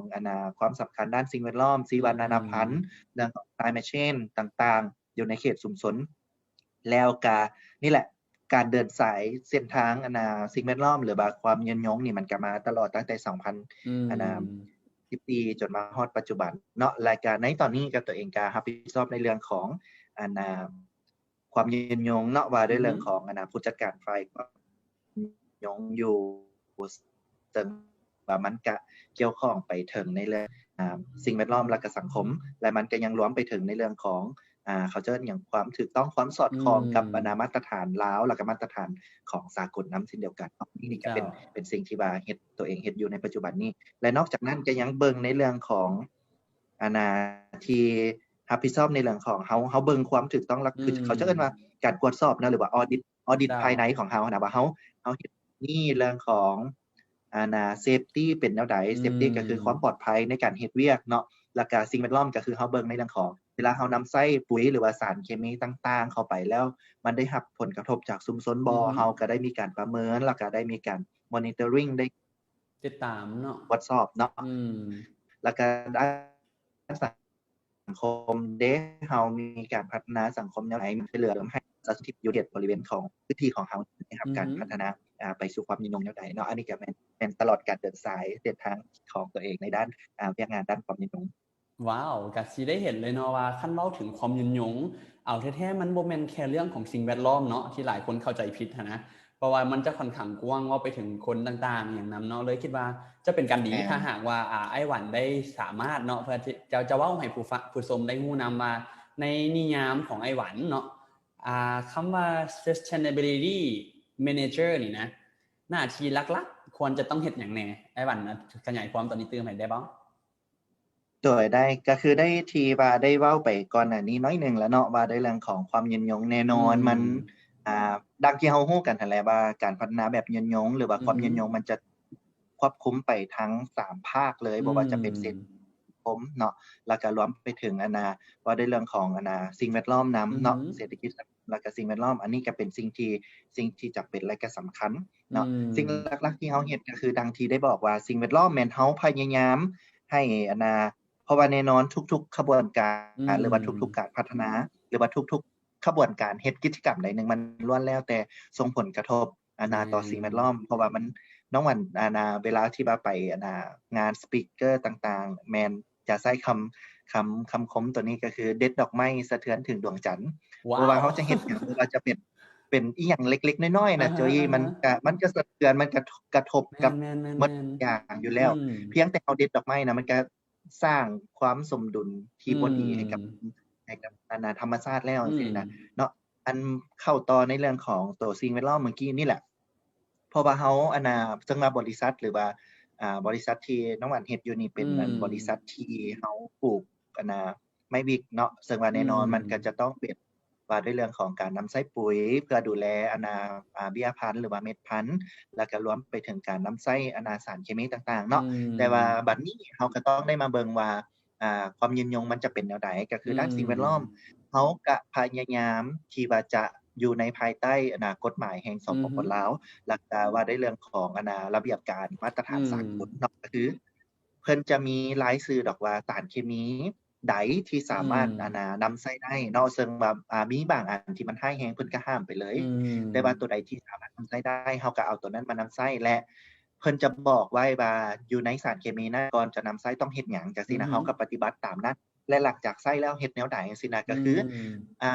ความสำคัญด้านสิ่งแวดล้อมชีวนานาพันธุ์เรื่องของ climate change ต่างๆอยู่ในเขตชุมชนแล้วก็นี่แหละการเดินสายเส้นทางสิ่งแวดล้อมหรือว่าความยืนยงนี่มันก็มาตลอดตั้งแต่14จนมาฮอดปัจจุบันเนาะรายการในตอนนี้ก็ตัวเองก็รับผิดชอบในเรื่องของความยืนยงเนาะว่าด้วยเรื่องของผู้จัดการฝ่ายความยืนยงอยู่ซึ่งว่ามันก็เกี่ยวข้องไปถึงในเรื่องสิ่งแวดล้อมและก็สังคมและมันก็ยังรวมไปถึงในเรื่องของเขาเอิ้นหยังความถูกต้องความสอดคล้องกับมาตรฐานลาวแล้วก็มาตรฐานของสากลนำเช่นเดียวกันนี่ก็เป็นสิ่งที่ว่าตัวเองเฮ็ดอยู่ในปัจจุบันนี้และนอกจากนั้นก็ยังเบิ่งในเรื่องของที่รับผิดชอบในเรื่องของเฮาเบิ่งความถูกต้องแล้วคือเขาจะเอิ้นว่าการตรวจสอบนะหรือว่าออดิตภายในของเฮานะว่าเฮาเฮ็ดนี่เรื่องของเซฟตีเป็นแนวใดเซฟตีก็คือความปลอดภัยในการเฮ็ดเวียกเนาะแล้วก็สิ่งแวดล้อมก็คือเฮาเบิ่งในเรื่องของเวลาเฮานำใส่ปุ๋ยหรือว่าสารเคมีต่างๆเข้าไปแล้วมันได้รับผลกระทบจากชุมชนบ่เฮาก็ได้มีการประเมินแล้วก็ได้มีการ monitoring ได้ติดตามเนาะตรวจสอบเนาะแล้วก็ด้านสังคมเฮามีการพัฒนาสังคมแนวไหนช่วยเหลือให้ sensitive unit บริเวณของพื้นที่ของเฮานะครับ อือ การ ฮึ พัฒนาไปสู่ความนิยมแนวใดเนาะอันนี้ก็แม่นตลอดการเดินสายเส้นทางของตัวเองในด้านเวียกงานด้านความนิยม ว้าวก็สิได้เห็นเลยเนาะว่าคันเว้าถึงความยุ่นยงเอาแท้ๆมันบ่แม่นแค่เรื่องของสิ่งแวดล้อมเนาะที่หลายคนเข้าใจผิดหั้นนะเพราะว่ามันจะค่อนข้างกว้างเว้าไปถึงคนต่างๆหยังนำเนาะเลยคิดว่าจะเป็นการดี แม่น ถ้าหากว่าไอ้หวันได้สามารถเนาะเพื่อที่จะเว้าให้ผู้ชมได้รู้นำว่าในนิยามของไอ้หวันเนาะคำว่า sustainability manager นี่นะหน้าที่หลักๆควรจะต้องเฮ็ดหยังแหน่ไอ้หวันขยายความตอนนี้เติมให้ได้บ่ โดยได้ก็คือได้ที่ว่าได้เว้าไปก่อนหน้านี้น้อยหนึ่งแล้วเนาะว่าในเรื่องของความยืนยงแน่นอนมันดังที่เรารู้กันนั่นแหละว่าการพัฒนาแบบยืนยงหรือว่าความยืนยงมันจะควบคุมไปทั้ง3ภาคเลยบ่ว่าจะเป็นเศรษฐกิจสังคมเนาะแล้วก็รวมไปถึงว่าในเรื่องของสิ่งแวดล้อมนำเนาะเศรษฐกิจแล้วก็สิ่งแวดล้อมอันนี้ก็เป็นสิ่งที่จำเป็นและก็สำคัญเนาะสิ่งหลักๆที่เราเฮ็ดก็คือดังที่ได้บอกว่าสิ่งแวดล้อมแม่นเฮาพยายามให้เพราะว่าแน่นอนทุกๆขบวนการหรือว่าทุกๆการพัฒนาหรือว่าทุกๆขบวนการเฮ็ดกิจกรรมใดหนึ่งมันล้วนแล้วแต่ส่งผลกระทบต่อสิ่งแวดล้อมเพราะว่ามันน้องหวันเวลาที่ว่าไปงานสปีกเกอร์ต่างๆแม่นจะใช้คำคมตัวนี้ก็คือเด็ดดอกไม้สะเทือนถึงดวงจันทร์เพราะว่าเขาจะเฮ็ดหยังบ่ว่าจะเป็นอีหยังเล็กๆน้อยๆน่ะโจยมันก็สะเทือนมันกระทบกับหมดอย่างอยู่แล้วเพียงแต่เอาเด็ดดอกไม้น่ะมันก็สร้างความสมดุลที่บ่ดีให้กับธรรมชาติแล้วจังซี่นะเนาะอันเข้าต่อในเรื่องของตัวสิ่งแวดล้อมเมื่อกี้นี่แหละเพราะว่าเฮาซึ่งว่าบริษัทหรือว่าบริษัทที่น้องหวานเฮ็ดอยู่นี่เป็นบริษัทที่เฮาปลูกไม้วิกเนาะซึ่งว่าแน่นอนมันก็จะต้องเป็นว่าด้วยเรื่องของการนำใช้ปุ๋ยเพื่อดูแลเบี้ยพันธุ์หรือว่าเม็ดพันธุ์แล้วก็รวมไปถึงการนำใช้สารเคมีต่างๆเนาะแต่ว่าบัดนี้เฮาก็ต้องได้มาเบิ่งว่าความยืนยงมันจะเป็นแนวใดก็คือด้านสิ่งแวดล้อมเฮาก็พยายามที่ว่าจะอยู่ในภายใต้กฎหมายแห่งสปป.ลาวแล้วก็ว่าด้วยเรื่องของระเบียบการมาตรฐานสากลเนาะก็คือเพิ่นจะมีรายชื่อดอกว่าสารเคมีใดที่สามารถนำใช้ได้เนาะซึ่งว่ามีบางอันที่มันร้ายแรงเพิ่นก็ห้ามไปเลยแต่ว่าตัวใดที่สามารถนำใช้ได้เฮาก็เอาตัวนั้นมานำใช้และเพิ่นจะบอกไว้ว่าอยู่ในสารเคมีนั้นก่อนจะนำใช้ต้องเฮ็ดหยังจังซี่นะเฮาก็ปฏิบัติตามนั้นและหลังจากใช้แล้วเฮ็ดแนวใดจังซี่นะก็คือ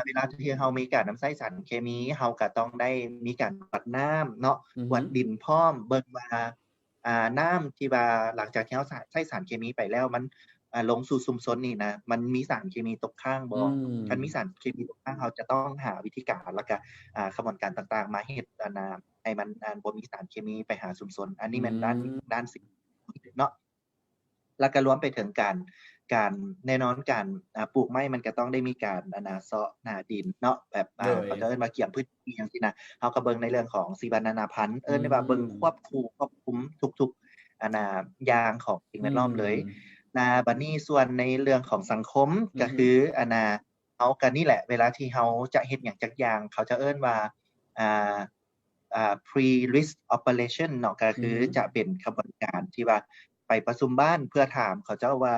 เวลาที่เฮามีการนำใช้สารเคมีเฮาก็ต้องได้มีการวัดน้ำเนาะวัดดินพร้อมเบิ่งว่าน้ำที่ว่าหลังจากที่เฮาใช้สารเคมีไปแล้วมันลงสู่ชุมชนนี่นะมันมีสารเคมีตกค้างบ่คันมีสารเคมีตกค้างเฮาจะต้องหาวิธีการแล้วก็กระบวนการต่างๆมาเฮ็ดให้มันบ่มีสารเคมีไปหาชุมชนอันนี้แม่นด้านสิ่งเนาะแล้วก็รวมไปถึงการแน่นอนการปลูกไม้มันก็ต้องได้มีการเซาะหน้าดินเนาะแบบเขาจะเอิ้นว่าเกี่ยมพื้นที่จังซี่นะเฮาก็เบิ่งในเรื่องของสีนานาพันธุ์เอิ้นได้ว่าเบิ่งควบคุมทุกๆอย่างของสิ่งแวดล้อมเลยบัดนี้ส่วนในเรื่องของสังคมก็คือเฮาก็นี่แหละเวลาที่เฮาจะเฮ็ดหยังจักอย่างเขาจะเอิ้นว่าpre-risk operation เนาะก็คือจะเป็นกระบวนการที่ว่าไปประชุมบ้านเพื่อถามเขาเจ้าว่า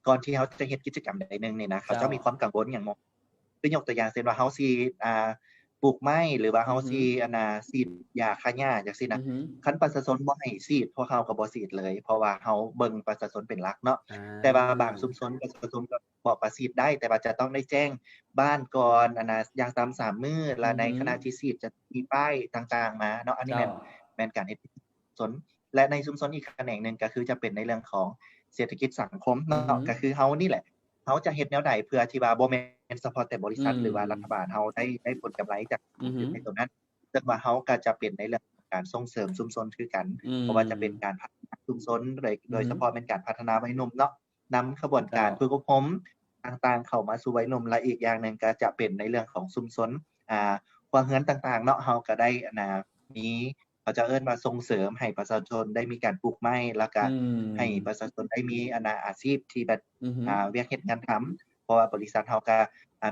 ก่อนที่เฮาจะเฮ็ดกิจกรรมใดนึงนี่นะเขาเจ้ามีความกังวลหยังบ่คือยกตัวอย่างเช่นว่าเฮาสิปลูกไม้หรือว่าเฮาสิฉีดยาฆ่าหญ้าจังซี่นะคันประชาชนบ่ให้ฉีดพวกเฮาก็บ่ฉีดเลยเพราะว่าเฮาเบิ่งประชาชนเป็นหลักเนาะแต่ว่าบางชุมชนประชาชนก็บอกว่าฉีดได้แต่ว่าจะต้องได้แจ้งบ้านก่อนอย่างต่ำ3มื้อและในขณะที่ฉีดจะมีป้ายต่างๆมาเนาะอันนี้แม่นการเฮ็ดสนและในชุมชนอีกแขนงนึงก็คือจะเป็นในเรื่องของเศรษฐกิจสังคมเนาะก็คือเฮานี่แหละเฮาจะเฮ็ดแนวใดเพื่อที่ว่าบ่แม่นเฉพาะแต่บริษัทหรือว่ารัฐบาลเฮาได้ผลกำไรจากในตรงนั้นซึ่งว่าเฮาก็จะเป็นในเรื่องของการส่งเสริมชุมชนคือกันเพราะว่าจะเป็นการพัฒนาชุมชนโดยเฉพาะเป็นการพัฒนาวัยหนุ่มเนาะนำขบวนการฝึกอบรมต่างๆเข้ามาสู่วัยหนุ่มและอีกอย่างนึงก็จะเป็นในเรื่องของชุมชนครัวเรือนต่างๆเนาะเฮาก็ได้มีเขาจะเอิ้นว่าส่งเสริมให้ประชาชนได้มีการปลูกไม้แล้วก็ให้ประชาชนได้มีอาชีพที่แบบเวียกเฮ็ดงานทำเพราะว่าบริษัทเฮาก็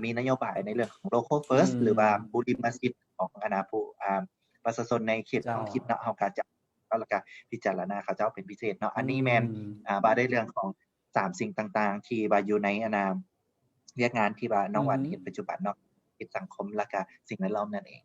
มีนโยบายในเรื่องของ Local First หรือว่าบุริมสิทธิ์ของผู้ประชาชนในเขตท้องถิ่นเนาะเฮาก็จะแล้วก็พิจารณาเขาเจ้าเป็นพิเศษเนาะอันนี้แม่นว่าได้เรื่องของ3สิ่งต่างๆที่ว่าอยู่ในเวียกงานที่ว่าน้องหวานเฮ็ดปัจจุบันเนาะ กิจสังคมและก็สิ่งแวดล้อมนั่นเอง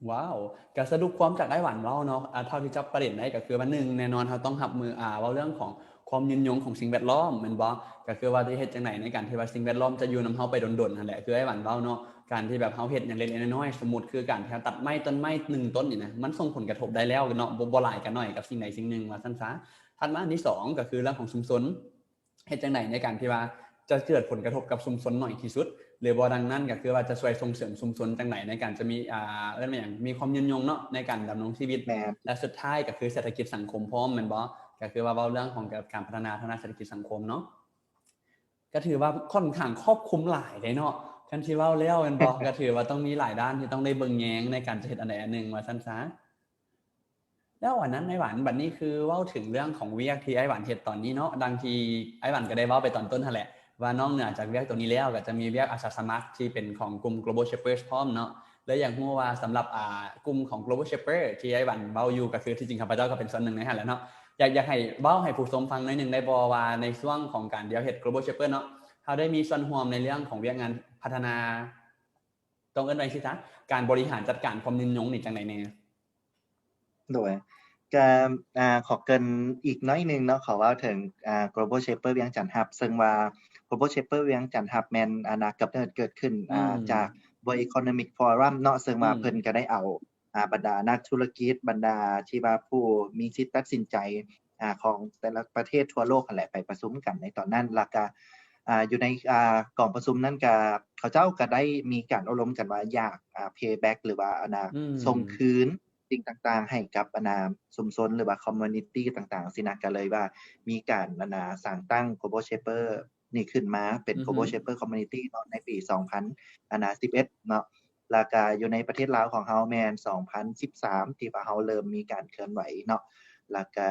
ว้าวก็สรุปความจากไอ้หวันเว้าเนาะเท่าที่จับประเด็นได้ก็คือว่า1แน่นอนเราต้องรับมือเว้าเรื่องของความยืนยงของสิ่งแวดล้อมแม่นบ่ก็คือว่าสิเฮ็ดจังไดในการที่ว่าสิ่งแวดล้อมจะอยู่นำเฮาไปดนๆนั่นแหละคือไอ้หวันเว้าเนาะการที่แบบเฮาเฮ็ดหยังเล็กๆน้อยๆสมมุติคือการที่เราตัดไม้ต้นไม้1ต้นนี่นะมันส่งผลกระทบได้แล้วเนาะบ่หลายก็น้อยกับสิ่งใดสิ่งหนึ่งว่าซั่นซะถัดมาอันที่2ก็คือเรื่องของชุมชนเฮ็ดจังไดในการที่ว่าจะเกิดผลกระทบกับชุมชนน้อยที่สุด หรือบ่ดังนั้นก็คือว่าจะช่วยส่งเสริมชุมชนจังไดในการจะมีเอิ้นว่าหยังมีความยืนยงเนาะในการดำรงชีวิต แม่น และสุดท้ายก็คือเศรษฐกิจสังคมพร้อมแม่นบ่ก็คือว่าเว้าเรื่องของการพัฒนาทางด้านเศรษฐกิจสังคมเนาะก็ถือว่าค่อนข้างครอบคลุมหลายเลยเนาะคันที่เว้าแล้วแม่นบ่ ก็ถือว่าต้องมีหลายด้านที่ต้องได้เบิ่งแยงในการจะเฮ็ดอันใดอันหนึ่งว่าซั่นซะแล้วอันนั้นไอ้หวานบัดนี้คือเว้าถึงเรื่องของเวียกที่ไอ้หวานเฮ็ดตอนนี้เนาะดังที่ไอ้หวานก็ได้เว้าไปตอนต้นนั่นแหละว่านอกเหนือจากเวียกตัวนี้แล้วก็จะมีเวียกอาสาสมัครที่เป็นของกลุ่ม Global Shepherds พร้อมเนาะแล้วอยากรู้ว่าสำหรับกลุ่มของ Global Shepherd ที่ไอ้หวันเว้าอยู่ก็คือที่จริงข้าพเจ้าก็เป็นส่วนหนึ่งในหั่นแหละเนาะอยากให้เว้าให้ผู้ชมฟังหน่อยนึงได้บ่ว่าในช่วงของการเดี๋ยวเฮ็ด Global Shepherd เนาะเฮาได้มีส่วนร่วมในเรื่องของเวียกงานพัฒนาต้องเอิ้นว่าจังซี่ซะการบริหารจัดการความยืนยงนี่จังไดแน่โดยก็ขอเกริ่นอีกน้อยหนึงเนาะขอเว้าถึงGlobal Shaper เวียงจันทน์ฮับซึ่งว่า Global Shaper เวียงจันทน์ฮับแม่นกำเนิดเกิดขึ้นจาก World Economic Forum เนาะซึ่งว่าเพิ่นก็ได้เอาบรรดานักธุรกิจบรรดาที่ว่าผู้มีสิทธิ์ตัดสินใจของแต่ละประเทศทั่วโลกนั่นแหละไปประชุมกันในตอนนั้นแล้วก็อยู่ในกองประชุมนั้นก็เขาเจ้าก็ได้มีการอบรมกันว่าอยากpay back หรือว่าส่งคืนสิ่งต่างๆให้กับชุมชนหรือว่า community ต่างๆสินะก็เลยว่ามีการสร้างตั้ง Global Shaper นี่ขึ้นมาเป็น Global Shaper Community เนาะในปี 2011 เนาะแล้วก็อยู่ในประเทศลาวของเฮาแม่น2013 ที่ว่าเฮาเริ่มมีการเคลื่อนไหวเนาะแล้วก็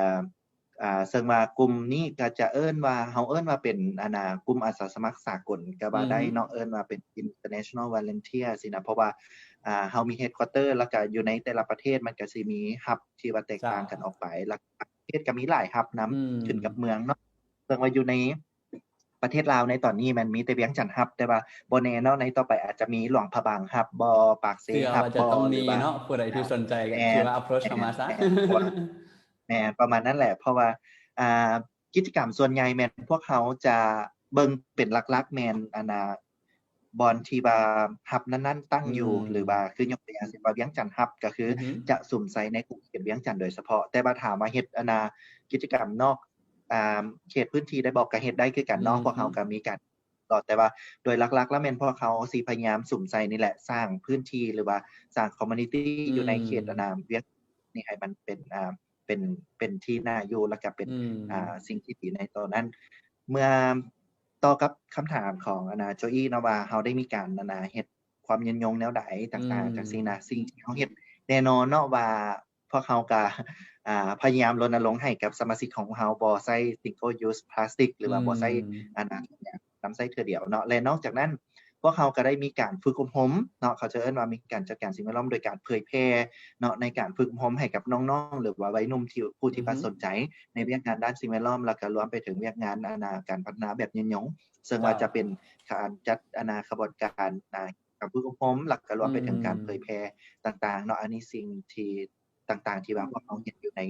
ซึ่งว่ากลุ่มนี้ก็จะเอิ้นว่าเฮาเอิ้นว่าเป็นกลุ่มอาสาสมัครสากลก็ว่าได้เนาะเอิ้นว่าเป็น International Volunteer สินะเพราะว่าเฮามี Headquarter แล้วก็อยู่ในแต่ละประเทศมันก็สิมี Hub ที่ว่าแตกต่างกันออกไปแล้วประเทศก็มีหลาย Hub นำขึ้นกับเมืองเนาะซึ่งว่าอยู่ในประเทศลาวในตอนนี้มันมีแต่เวียงจันทน์ Hub แต่ว่าบ่แน่เนาะในต่อไปอาจจะมีหลวงพระบาง Hub บ่ปากเซ Hub จะต้อง หรื มี อว่า เนาะผู้ใดที่สนใจก็คือว่า approach เข้ามาซะ แม่นประมาณนั้นแหละเพราะว่ากิจกรรมส่วนใหญ่แม่นพวกเขาจะเบิ่งเป็นหลักๆแม่นบอนที่ว่าฮับนั้นๆตั้งอยู่หรือว่าคือยกตัวอย่างเช่นว่าเวียงจันทน์ฮับก็คือจะสุ่มใส่ในกรุงเทพเวียงจันทน์โดยเฉพาะแต่ว่าถามว่าเฮ็ดกิจกรรมนอกเขตพื้นที่ได้บอกก็เฮ็ดได้คือกันเนาะพวกเขาก็มีการแต่ว่าโดยหลักๆแล้วแม่นพวกเขาสิพยายามสุ่มใส่นี่แหละสร้างพื้นที่หรือว่าสร้างคอมมูนิตีอยู่ในเขตเวียงนี่ให้มันเป็นที่น่าอยู่แล้วก็เป็นสิ่งที่ดีในตอนนั้นเมื่อต่อกับคำถามของโจอี้เนาะว่าเฮาได้มีการเฮ็ดความยืนยงแนวใดต่างๆจังซี่นะสิ่งที่เฮาเฮ็ดแน่นอนเนาะว่าพวกเขาก็พยายามรณรงค์ให้กับสมาชิกของเฮาบ่ใช้ single use plastic หรือว่าบ่ใช้น้ำใช้เทื่อเดียวเนาะและนอกจากนั้นพวกเขาก็ได้มีการฝึกอบรมเนาะเขาจะเอิ้นว่ามีการจัดการสิ่งแวดล้อมโดยการเผยแพร่เนาะในการฝึกอบรมให้กับน้องๆหรือว่าวัยหนุ่มที่ผู้ที่สนใจในเวียกงานด้านสิ่งแวดล้อมแล้วก็รวมไปถึงเวียกงานการพัฒนาแบบยืนยงซึ่งว่าจะเป็นการจัดขบวนการการฝึกอบรมแล้วก็รวมไปถึงการเผยแพร่ต่างๆเนาะอันนี้สิ่งที่ต่างๆที่ว่าพวกเขาเฮ็ดอยู่ใน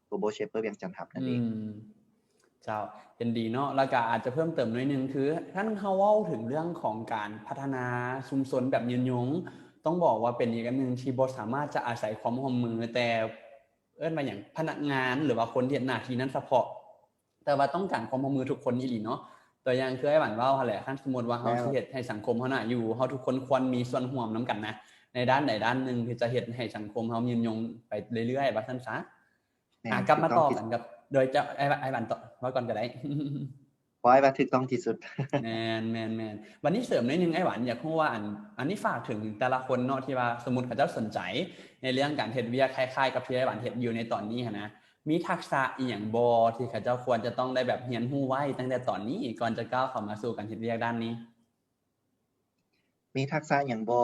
Global Shaper เวียงจันทน์ฮับนั่นเองเจ้าเป็นดีเนาะแล้วก็อาจจะเพิ่มเติมหน่อยนึงคือท่านเฮาเว้าถึงเรื่องของการพัฒนาชุมชนแบบยืนยงต้องบอกว่าเป็นอีกอันนึงที่บ่สามารถจะอาศัยความร่วมมือแต่เอิ้นว่าหยังพนักงานหรือว่าคนที่เฮ็ดหน้าที่นั้นเฉพาะแต่ว่าต้องการความร่วมมือทุกคนอีหลีเนาะตัวอย่างคือไอ้หวันเว้าหั่นแหละคันสมมุติว่าเฮาสิเฮ็ดให้สังคมเฮาน่ะอยู่เฮาทุกคนควรมีส่วนร่วมนํกันนะในด้านใดด้านหนึ่งที่จะเฮ็ดให้สังคมเฮายืนยงไปเรื่อยๆว่าซั่นซะกลับมาต่อกันกับโดยจะไอ้หวันต่อว่าก่อนก็ได้บ่ให้ว่าถูกต้องที่สุดแม่นๆวันนี้เสริมหน่อยนึงไอ้หวันอยากรู้ว่าอันนี้ฝากถึงแต่ละคนเนาะที่ว่าสมมุติเขาเจ้าสนใจในเรื่องการเฮ็ดเวียกคล้ายๆกับที่ไอ้หวันเฮ็ดอยู่ในตอนนี้หันนะมีทักษะอีหยังบ่ที่เขาเจ้าควรจะต้องได้แบบเรียนรู้ไว้ตั้งแต่ตอนนี้ก่อนจะก้าวเข้ามาสู่การเฮ็ดเวียกด้านนี้มีทักษะหยังบ่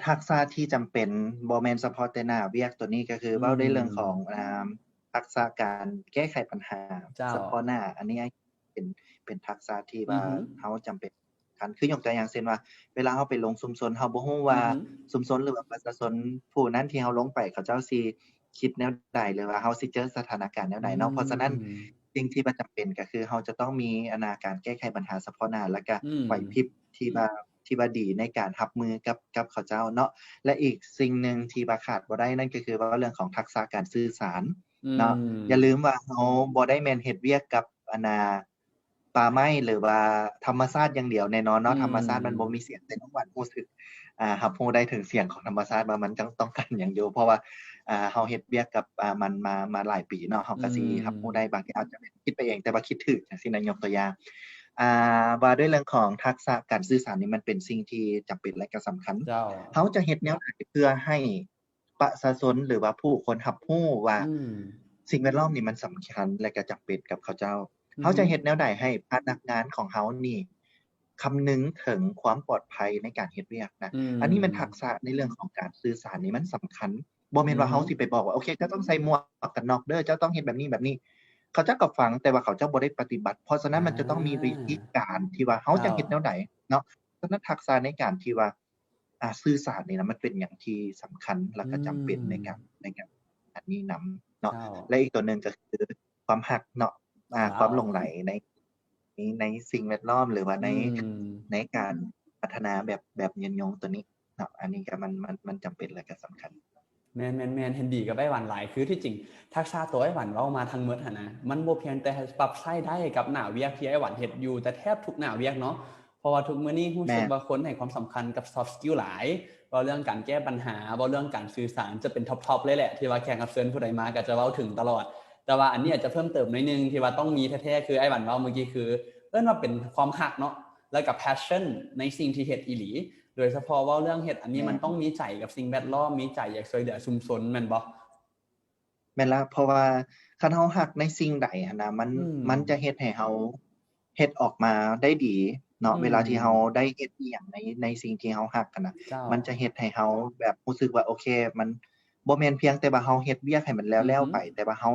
ทักษะที่จำเป็นบ่แม่นเฉพาะแต่หน้าเวียกตัวนี้ก็คือเว้าในเรื่องของทักษะการแก้ไขปัญหาเฉพาะหน้าอันนี้เป็นทักษะที่ว่าเฮาจำเป็นข คัญคือยกตัวอย่างเช่นว่าเวลาเราไปลงชุมชนเราบ่ฮู้ อื ว่า อฮึ ชุมชนหรือว่าประชาชนผู้นั้นที่เราลงไปเขาเจ้าสิคิดแนวใดหรือว่าเราสิเจอสถานการณ์แนวใดเนาะเพราะฉะนั้นสิ่งที่มันจำเป็นก็คือเราจะต้องมีการแก้ไขปัญหาเฉพาะหน้าแล้วก็ไหวพริบที่ว่าดีในการรับมือกับเขาเจ้าเนาะและอีกสิ่งหนึ่งที่ว่าขาดบ่ได้นั่นก็คือว่าเรื่องของทักษะการสื่อสาร เนาะอย่าลืมว่าเราบ่ได้แม่นเฮ็ดเวียกกับป่าไม้หรือว่าธรรมชาติอย่างเดียวแน่นอนเนาะธรรมชาติมันบ่มีเสียงแต่น้องหวานรู้สึกรับรู้ได้ถึงเสียงของธรรมชาติว่ามันจังต้องการหยังอยู่เพราะว่าเราเฮ็ดเวียกกับมันมาหลายปีเนาะเราก็สิรับรู้ได้บางทีอาจจะคิดไปเองแต่ว่าคิดถึกจังซี่นะยกตัวอย่างว่าด้วยเรื่องของทักษะการสื่อสารนี่มันเป็นสิ่งที่จำเป็นและก็สำคัญ เจ้า เราจะเฮ็ดแนวใดเพื่อให้ประชาชนหรือว่าผู้คนรับรู้ว่าสิ่งแวดล้อมนี่มันสำคัญและก็จำเป็นกับเขาเจ้าเราจะเฮ็ดแนวใดให้พนักงานของเรานี่คำนึงถึงความปลอดภัยในการเฮ็ดเวียกนะอันนี้มันทักษะในเรื่องของการสื่อสารนี่มันสำคัญบ่แม่นว่าเราสิไปบอกว่าโอเคเจ้าต้องใส่หมวกกันน็อกเด้อเจ้าต้องเฮ็ดแบบนี้เขาเจ้าก็ฟังแต่ว่าเขาเจ้าบ่ได้ปฏิบัติเพราะฉะนั้นมันจะต้องมีวิธีการที่ว่าเราจะเฮ็ดแนวใดเนาะฉะนั้นทักษะในการที่ว่าสื่อสารนี่นะมันเป็นอย่างที่สำคัญและก็จำเป็นในการอันนี้นำเนาะและอีกตัวหนึ่งก็คือความรักเนาะความหลงใหลในสิ่งแวดล้อมหรือว่าในการพัฒนาแบบยืนยงตัวนี้เนาะอันนี้ก็มันจำเป็นและก็สำคัญแม่นเห็นดีกับไอ้หวันหลายคือที่จริงทักษะตัวไอ้หวันเว้ามาทั้งหมดหั่นนะมันบ่เพียงแต่ปรับใช้ได้กับหน้าเวียกที่ไอ้หวันเฮ็ดอยู่แต่แทบทุกหน้าเวียกเนาะเพราะว่าทุกมื้อนี้รู้สึกว่าคนให้ความสำคัญกับ soft skill หลายว่าเรื่องการแก้ปัญหาว่าเรื่องการสื่อสารจะเป็นท็อปๆเลยแหละที่ว่าแขกรับเชิญผู้ใดมาก็จะเว้าถึงตลอดแต่ว่าอันนี้อาจจะเพิ่มเติมหน่อยนึงที่ว่าต้องมีแท้ๆคือไอ้หวันเว้าเมื่อกี้คือว่าเป็นความรักเนาะแล้วก็ passion ในสิ่งที่เฮ็ดอีหลีโดยเฉพาะว่าเรื่องเฮ็ดอันนี้มันต้องมีใจกับสิ่งแวดล้อมมีใจอยากช่วยเหลือชุมชนแม่นบ่แม่นละเพราะว่าคันเรารักในสิ่งใดหั่นน่ะมันจะเฮ็ดให้เราเฮ็ดออกมาได้ดีเนาะเวลาที่เราได้เฮ็ดอิหยังในสิ่งที่เรารักกันน่ะมันจะเฮ็ดให้เราแบบรู้สึกว่าโอเคมันบ่แม่นเพียงแต่ว่าเราเฮ็ดเวียกให้มันแล้วๆไปแต่ว่าเรา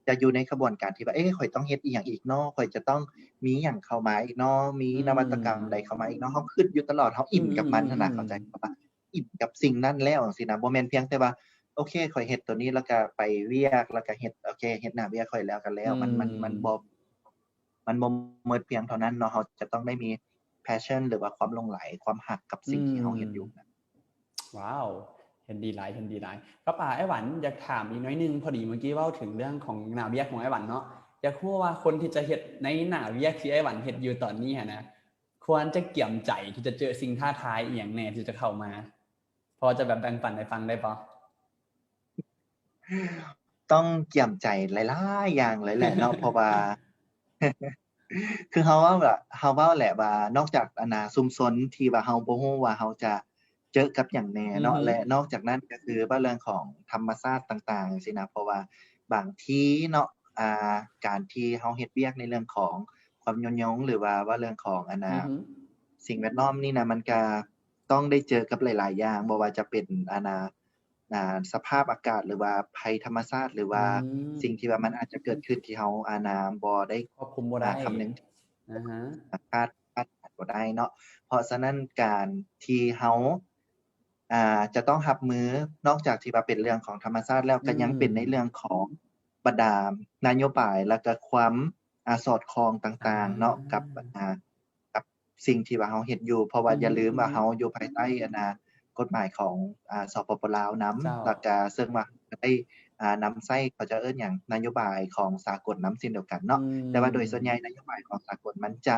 จะอยู่ในกระบวนการที่ว่าข้อยต้องเฮ็ดอิหยังอีกเนาะข้อยจะต้องมีหยังเข้ามาอีกเนาะมีนวัตกรรมใดเข้ามาอีกเนาะเราคิดอยู่ตลอดเราอินกับมันนั่นน่ะเข้าใจบ่ว่าอินกับสิ่งนั้นแล้วจังซี่นะบ่แม่นเพียงแต่ว่าโอเคข้อยเฮ็ดตัวนี้แล้วก็ไปเวียกแล้วก็เฮ็ดโอเคเฮ็ดหน้าเวียกข้อยแล้วก็แล้วมันบ่หมดเพียงเท่านั้นเนาะเราจะต้องได้มี passion หรือว่าความหลงใหลความรักกับสิ่งที่เราเฮ็ดอยู่นะว้าวเห็นดีหลายครับไอ้หวันอยากถามอีกหน่อยนึงพอดีเมื่อกี้เว้าถึงเรื่องของหน้าเวียกของไอ้หวันเนาะอยากรู้ว่าคนที่จะเฮ็ดในหน้าเวียกที่ไอ้หวันเฮ็ดอยู่ตอนนี้นะควรจะเกี่ยมใจที่จะเจอสิ่งท้าทายอีหยังแน่ที่จะเข้ามาพอจะแบบแบ่งปันให้ฟังได้บ่ต้องเกี่ยมใจหลายๆอย่างเลยแหละเนาะเพราะว่าคือเราเว้าแหละว่านอกจากซุมซนที่ว่าเราบ่ฮู้ว่าเราจะเจอกับหยังแหน่เนาะและนอกจากนั้นก็คือว่าเรื่องของธรรมชาติต่างๆจังซี่นะเพราะว่าบางทีเนาะการที่เราเฮ็ดเวียกในเรื่องของความยุ่งยงหรือว่าเรื่องของสิ่งแวดล้อมนี่นะมันก็ต้องได้เจอกับหลายๆอย่างบ่ว่าจะเป็นสภาพอากาศหรือว่าภัยธรรมชาติหรือว่าสิ่งที่ว่ามันอาจจะเกิดขึ้นที่เราบ่ได้ควบคุมบ่ได้คำนึงอะฮะคาดบ่ได้เนาะเพราะฉะนั้นการที่เราจะต้องรับมือนอกจากที่ว่าเป็นเรื่องของธรรมชาติแล้วก็ยังเป็นในเรื่องของบรรดานโยบายแล้วก็ความสอดคล้องต่างๆเนาะกับสิ่งที่ว่าเราเฮ็ดอยู่เพราะว่าอย่าลืมว่าเราอยู่ภายใต้กฎหมายของสปป.ลาวนำแล้วก็ซึ่งว่าได้นำใช้เขาจะเอิ้นหยังนโยบายของสากลนำเช่นเดียวกันเนาะแต่ว่าโดยส่วนใหญ่นโยบายของสากลมันจะ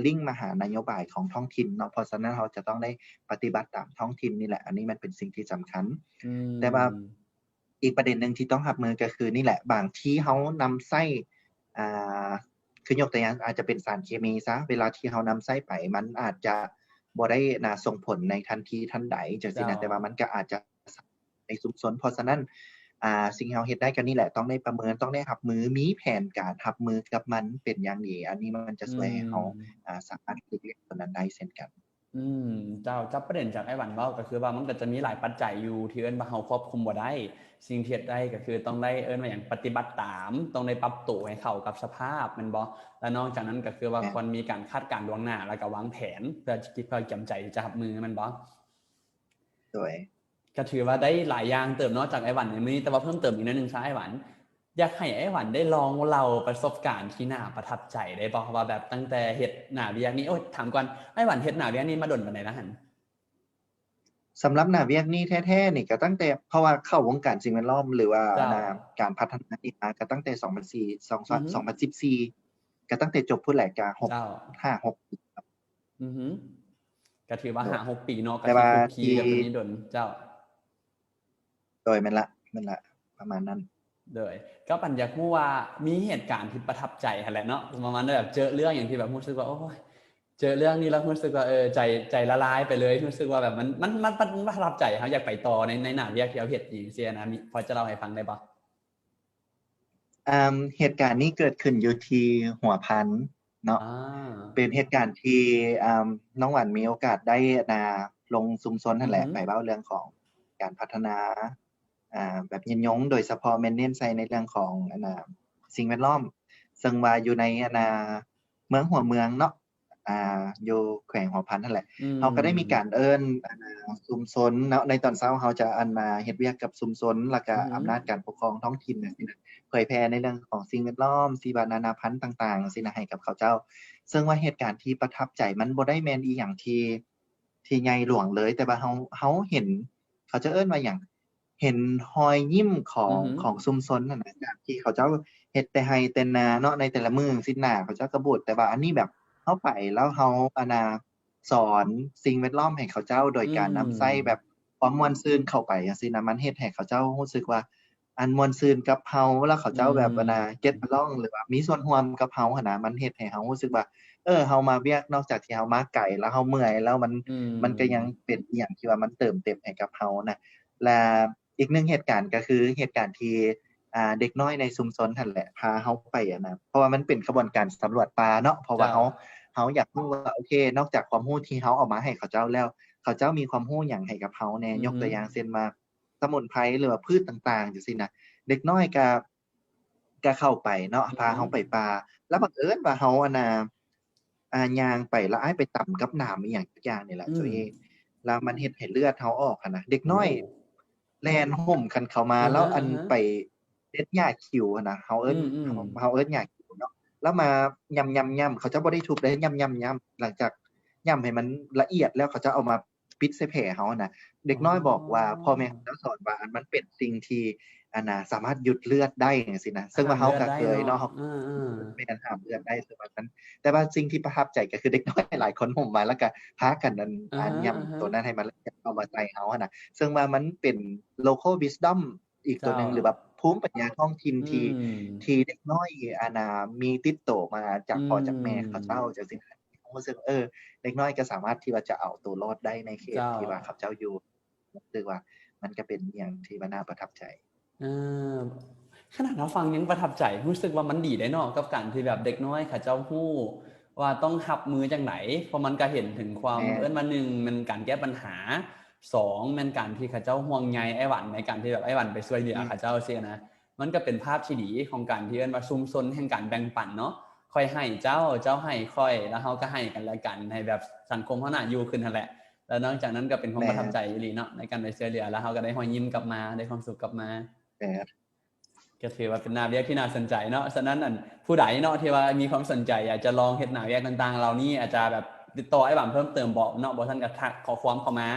ลิงก์มาหานโยบายของท้องถิ่นเนาะเพราะฉะนั้นเราจะต้องได้ปฏิบัติตามท้องถิ่นนี่แหละอันนี้มันเป็นสิ่งที่สำคัญแต่ว่าอีกประเด็นหนึ่งที่ต้องรับมือก็คือนี่แหละบางที่เรานำใช้คือยกตัวอย่างอาจจะเป็นสารเคมีซะเวลาที่เรานำใช้ไปมันอาจจะบ่ได้ส่งผลในทันทีทันใดจังซี่นะแต่ว่ามันก็อาจจะในชุมชนเพราะฉะนั้นสิ่งที่เราเฮ็ดได้ก็นี่แหละต้องได้ประเมินต้องได้รับมือมีแผนการรับมือกับมันเป็นอย่างดีอันนี้มันจะช่วยให้เราสามารถหลีกเลี่ยงตรงนั้นได้เช่นกัน อืมเจ้าจับประเด็นจากไอ้หวันเว้าก็คือว่ามันก็จะมีหลายปัจจัยอยู่ที่เอิ้นว่าเราควบคุมบ่ได้สิ่งที่เฮ็ดได้ก็คือต้องได้เอิ้นว่าหยังปฏิบัติตามต้องได้ปรับตัวให้เข้ากับสภาพแม่นบ่และนอกจากนั้นก็คือว่าควรมีการคาดการณ์ล่วงหน้าแล้วก็วางแผนเพื่อคิดเพื่อเตรียมใจที่จะรับมือแม่นบ่ โดยก็ถือว่าได้หลายอย่างเติมนอกจากไอ้หวันในมื้อนี้แต่ว่าเพิ่มเติมอีกนิดนึงซะไอ้หวันอยากให้ไอ้หวันได้ลองเล่าประสบการณ์ที่น่าประทับใจได้บ่ว่าแบบตั้งแต่เฮ็ดหน้าเวียกนี้โอ๊ยถามก่อนไอ้หวันเฮ็ดหน้าเวียกนี้มาดนปานใดแล้วหั่นสำหรับหน้าเวียกนี้แท้ๆนี่ก็ตั้งแต่เพราะว่าเข้าวงการสิ่งแวดล้อมหรือว่าเจ้าการพัฒนานี่มาก็ตั้งแต่2004 อือฮึ2014ก็ตั้งแต่จบพู้นแหละก็6 เจ้า5-6ปีครับอือฮึก็ถือว่าโดย5-6 ปีเนาะก็แต่ว่าสิคลุกคลีที่กับตัวนี้ดนเจ้าโดยแม่นละประมาณนั้นโดยก็ปัญญารู้ว่ามีเหตุการณ์ที่ประทับใจหั่นแหละเนาะประมาณแบบเจอเรื่องอย่างที่แบบรู้สึกว่าโอ้ยเจอเรื่องนี้แล้วรู้สึกว่าใจละลายไปเลยรู้สึกว่าแบบมันประทับใจครับอยากไปต่อในหน้าเวียกที่เราเฮ็ดอีกจังซี่นะมีพอจะเล่าให้ฟังได้บ่เหตุการณ์นี้เกิดขึ้นอยู่ที่หัวพันเนาะอาเป็นเหตุการณ์ที่น้องหวานมีโอกาสได้ลงชุมชนนั่อือฮึนแหละไปเว้าเรื่องของการพัฒนาแบบยินยงโดยเฉพาะเน้นใส่ในเรื่องของสิ่งแวดล้อมซึ่งว่าอยู่ในเมืองหัวเมืองเนาะอยู่แขวงหัวพันนั่นแหละอืเราก็ได้มีการมเอิ้นชุมชนเนาะในตอนเช้าเราจะมาเฮ็ดเวียกกับชุมชนแล้วก็อือฮึอำนาจการปกครองท้องถิ่นจังซี่นะเผยแพร่ในเรื่องของสิ่งแวดล้อมชีวนานาพันธุ์ต่างๆจังซี่นะให้กับเขาเจ้าซึ่งว่าเหตุการณ์ที่ประทับใจมันบ่ได้แม่นอิหยังที่ใหญ่หลวงเลยแต่ว่าเราเห็นเขาจะเอิ้นว่าหยังเห็นรอยยิ้มขออือฮึงชุมชนนั่นน่ะจากที่เขาเจ้าเฮ็ดแต่ไร่แต่นาเนาะในแต่ละมื้อจั่งซี้น่ะเขาเจ้าก็บ่นแต่ว่าอันนี้แบบเราไปแล้วเราสอนสิ่งแวดล้อมให้เขาเจ้าโดยอืการนำใส่แบบมความม่วนซื่นเข้าไปจังซี้นะมันเฮ็ดให้เขาเจ้ารู้สึกว่าม่วนซื่นกับเราแล้วเขาอืเจ้าแบบม get along หรือว่ามีส่วนร่วมกับเราหั้นน่ะมันเฮ็ดให้เรารู้สึกว่าเรามาเวียกนอกจากที่เรามาไกลแล้วเราเมื่อยแล้วอืมันก็ยังมเป็นอิหยังที่ว่ามันเติมเต็มให้กับเรานะและอีกหนึ่งเหตุการณ์ก็คือเหตุการณ์ที่เด็กน้อยในชุมชนนั่นแหละพาเราไปเพราะว่ามันเป็นกระบวนการสำรวจป่าเนาะเพราะว่าเจ้าเราอยากรู้ว่าโอเคนอกจากความรู้ที่เราเอามาให้เขาเจ้าแล้วเขาเจ้ามีความรู้หยังให้กับเราแหน่อือฮึยกตัวอย่างเช่นว่าสมุนไพรหรือว่าพืชต่างๆจังซี่นะเด็กน้อยก็เข้าไปเนาะอือฮึพาเราไปป่าแล้วบังเอิญว่าเราย่างไปแล้วอ้ายไปตำกับน้ำอิหยังสักอย่างนี่แหละอืมตัวเองแล้วมันเฮ็ดให้เลือดเราออกอะนะเด็กโอ้น้อยแล่นห่มกันเข้ามาอะแล้วฮะไปเด็ดหญ้าคิวอะนะเราอืเอิ้นมเราเอิ้นหญ้าคิวเนาะแล้วมายำๆๆเขาจะบ่ได้ทุบเด้ยำๆๆหลังจากยำให้มันละเอียดแล้วเขาจะเอามาปิดใส่แผลเราอะนะๆอ๋อเด็กน้อยบอกว่าพ่อแม่เขาจะสอนว่ามันเป็นสิ่งที่สามารถหยุดเลือดได้จังซี้นะซึ่งว่าเราห้ามเลือดก็เคยได้เนาะเนาะเราเออแม่นห้ามเลือดได้ซึ่งว่านั้นแต่ว่าสิ่งที่ประทับใจก็คือเด็กน้อยหลายคนห่มมาแล้วก็พากันๆอะฮยำะตัวนั้นให้มันละเอียดเอามาใส่เราอะนะซึ่งว่ามันเป็น local wisdom อีกตัวเจ้าหนึ่งหรือแบบภูมิปัญญาท้องถิ่นอืที่มเด็กน้อยมีติดโตมาจากอืพ่อจากแม่เขาเจ้ามจังซี้นะผมรู้สึกเด็กน้อยก็สามารถที่ว่าจะเอาตัวรอดได้ในเขตเจ้าที่ว่าเขาเจ้าอยู่รู้สึกว่ามันก็เป็นอิหยังที่ว่าน่าประทับใจเออขนาดเราฟังยังประทับใจรู้สึกว่ามันดีได้เนาะกับการที่แบบเด็กน้อยเขาเจ้ารู้ว่าต้องรับมือจังไดเพราะมันก็เห็นถึงความแม่นเอิ้นว่า1มันการแก้ปัญหา2แม่นการที่เขาเจ้าห่วงใยไอ้หวันในการที่แบบไอ้หวันไปช่วยเหลืออืมเขาเจ้าซี้นะ มันก็เป็นภาพที่ดีของการที่เอิ้นว่าชุมชนแห่งการแบ่งปันเนาะค่อยให้เจ้าเจ้าให้ค่อยแล้วเราก็ให้กันและกันให้แบบสังคมเราน่าอยู่ขึ้นนั่นแหละแล้วนอกจากนั้นก็เป็นความปแม่ระทับใจนอีหลีเนาะในการไปช่วยเหลือแล้วเราก็ได้รอยยิ้มกลับมาได้ความสุขกลับมาแม่นก็ถือว่าเป็นหน้าเวียกที่น่าสนใจเนาะฉะนั้นผู้ใดเนาะที่ว่ามีความสนใจอยากจะลองเฮ็ดหน้าเวียกต่างๆเหล่านี้อาจจะแบบติดต่อไอ้บ่ำเพิ่มเติมบอกเนาะบ่ทันก็ทักขอความเข้ามา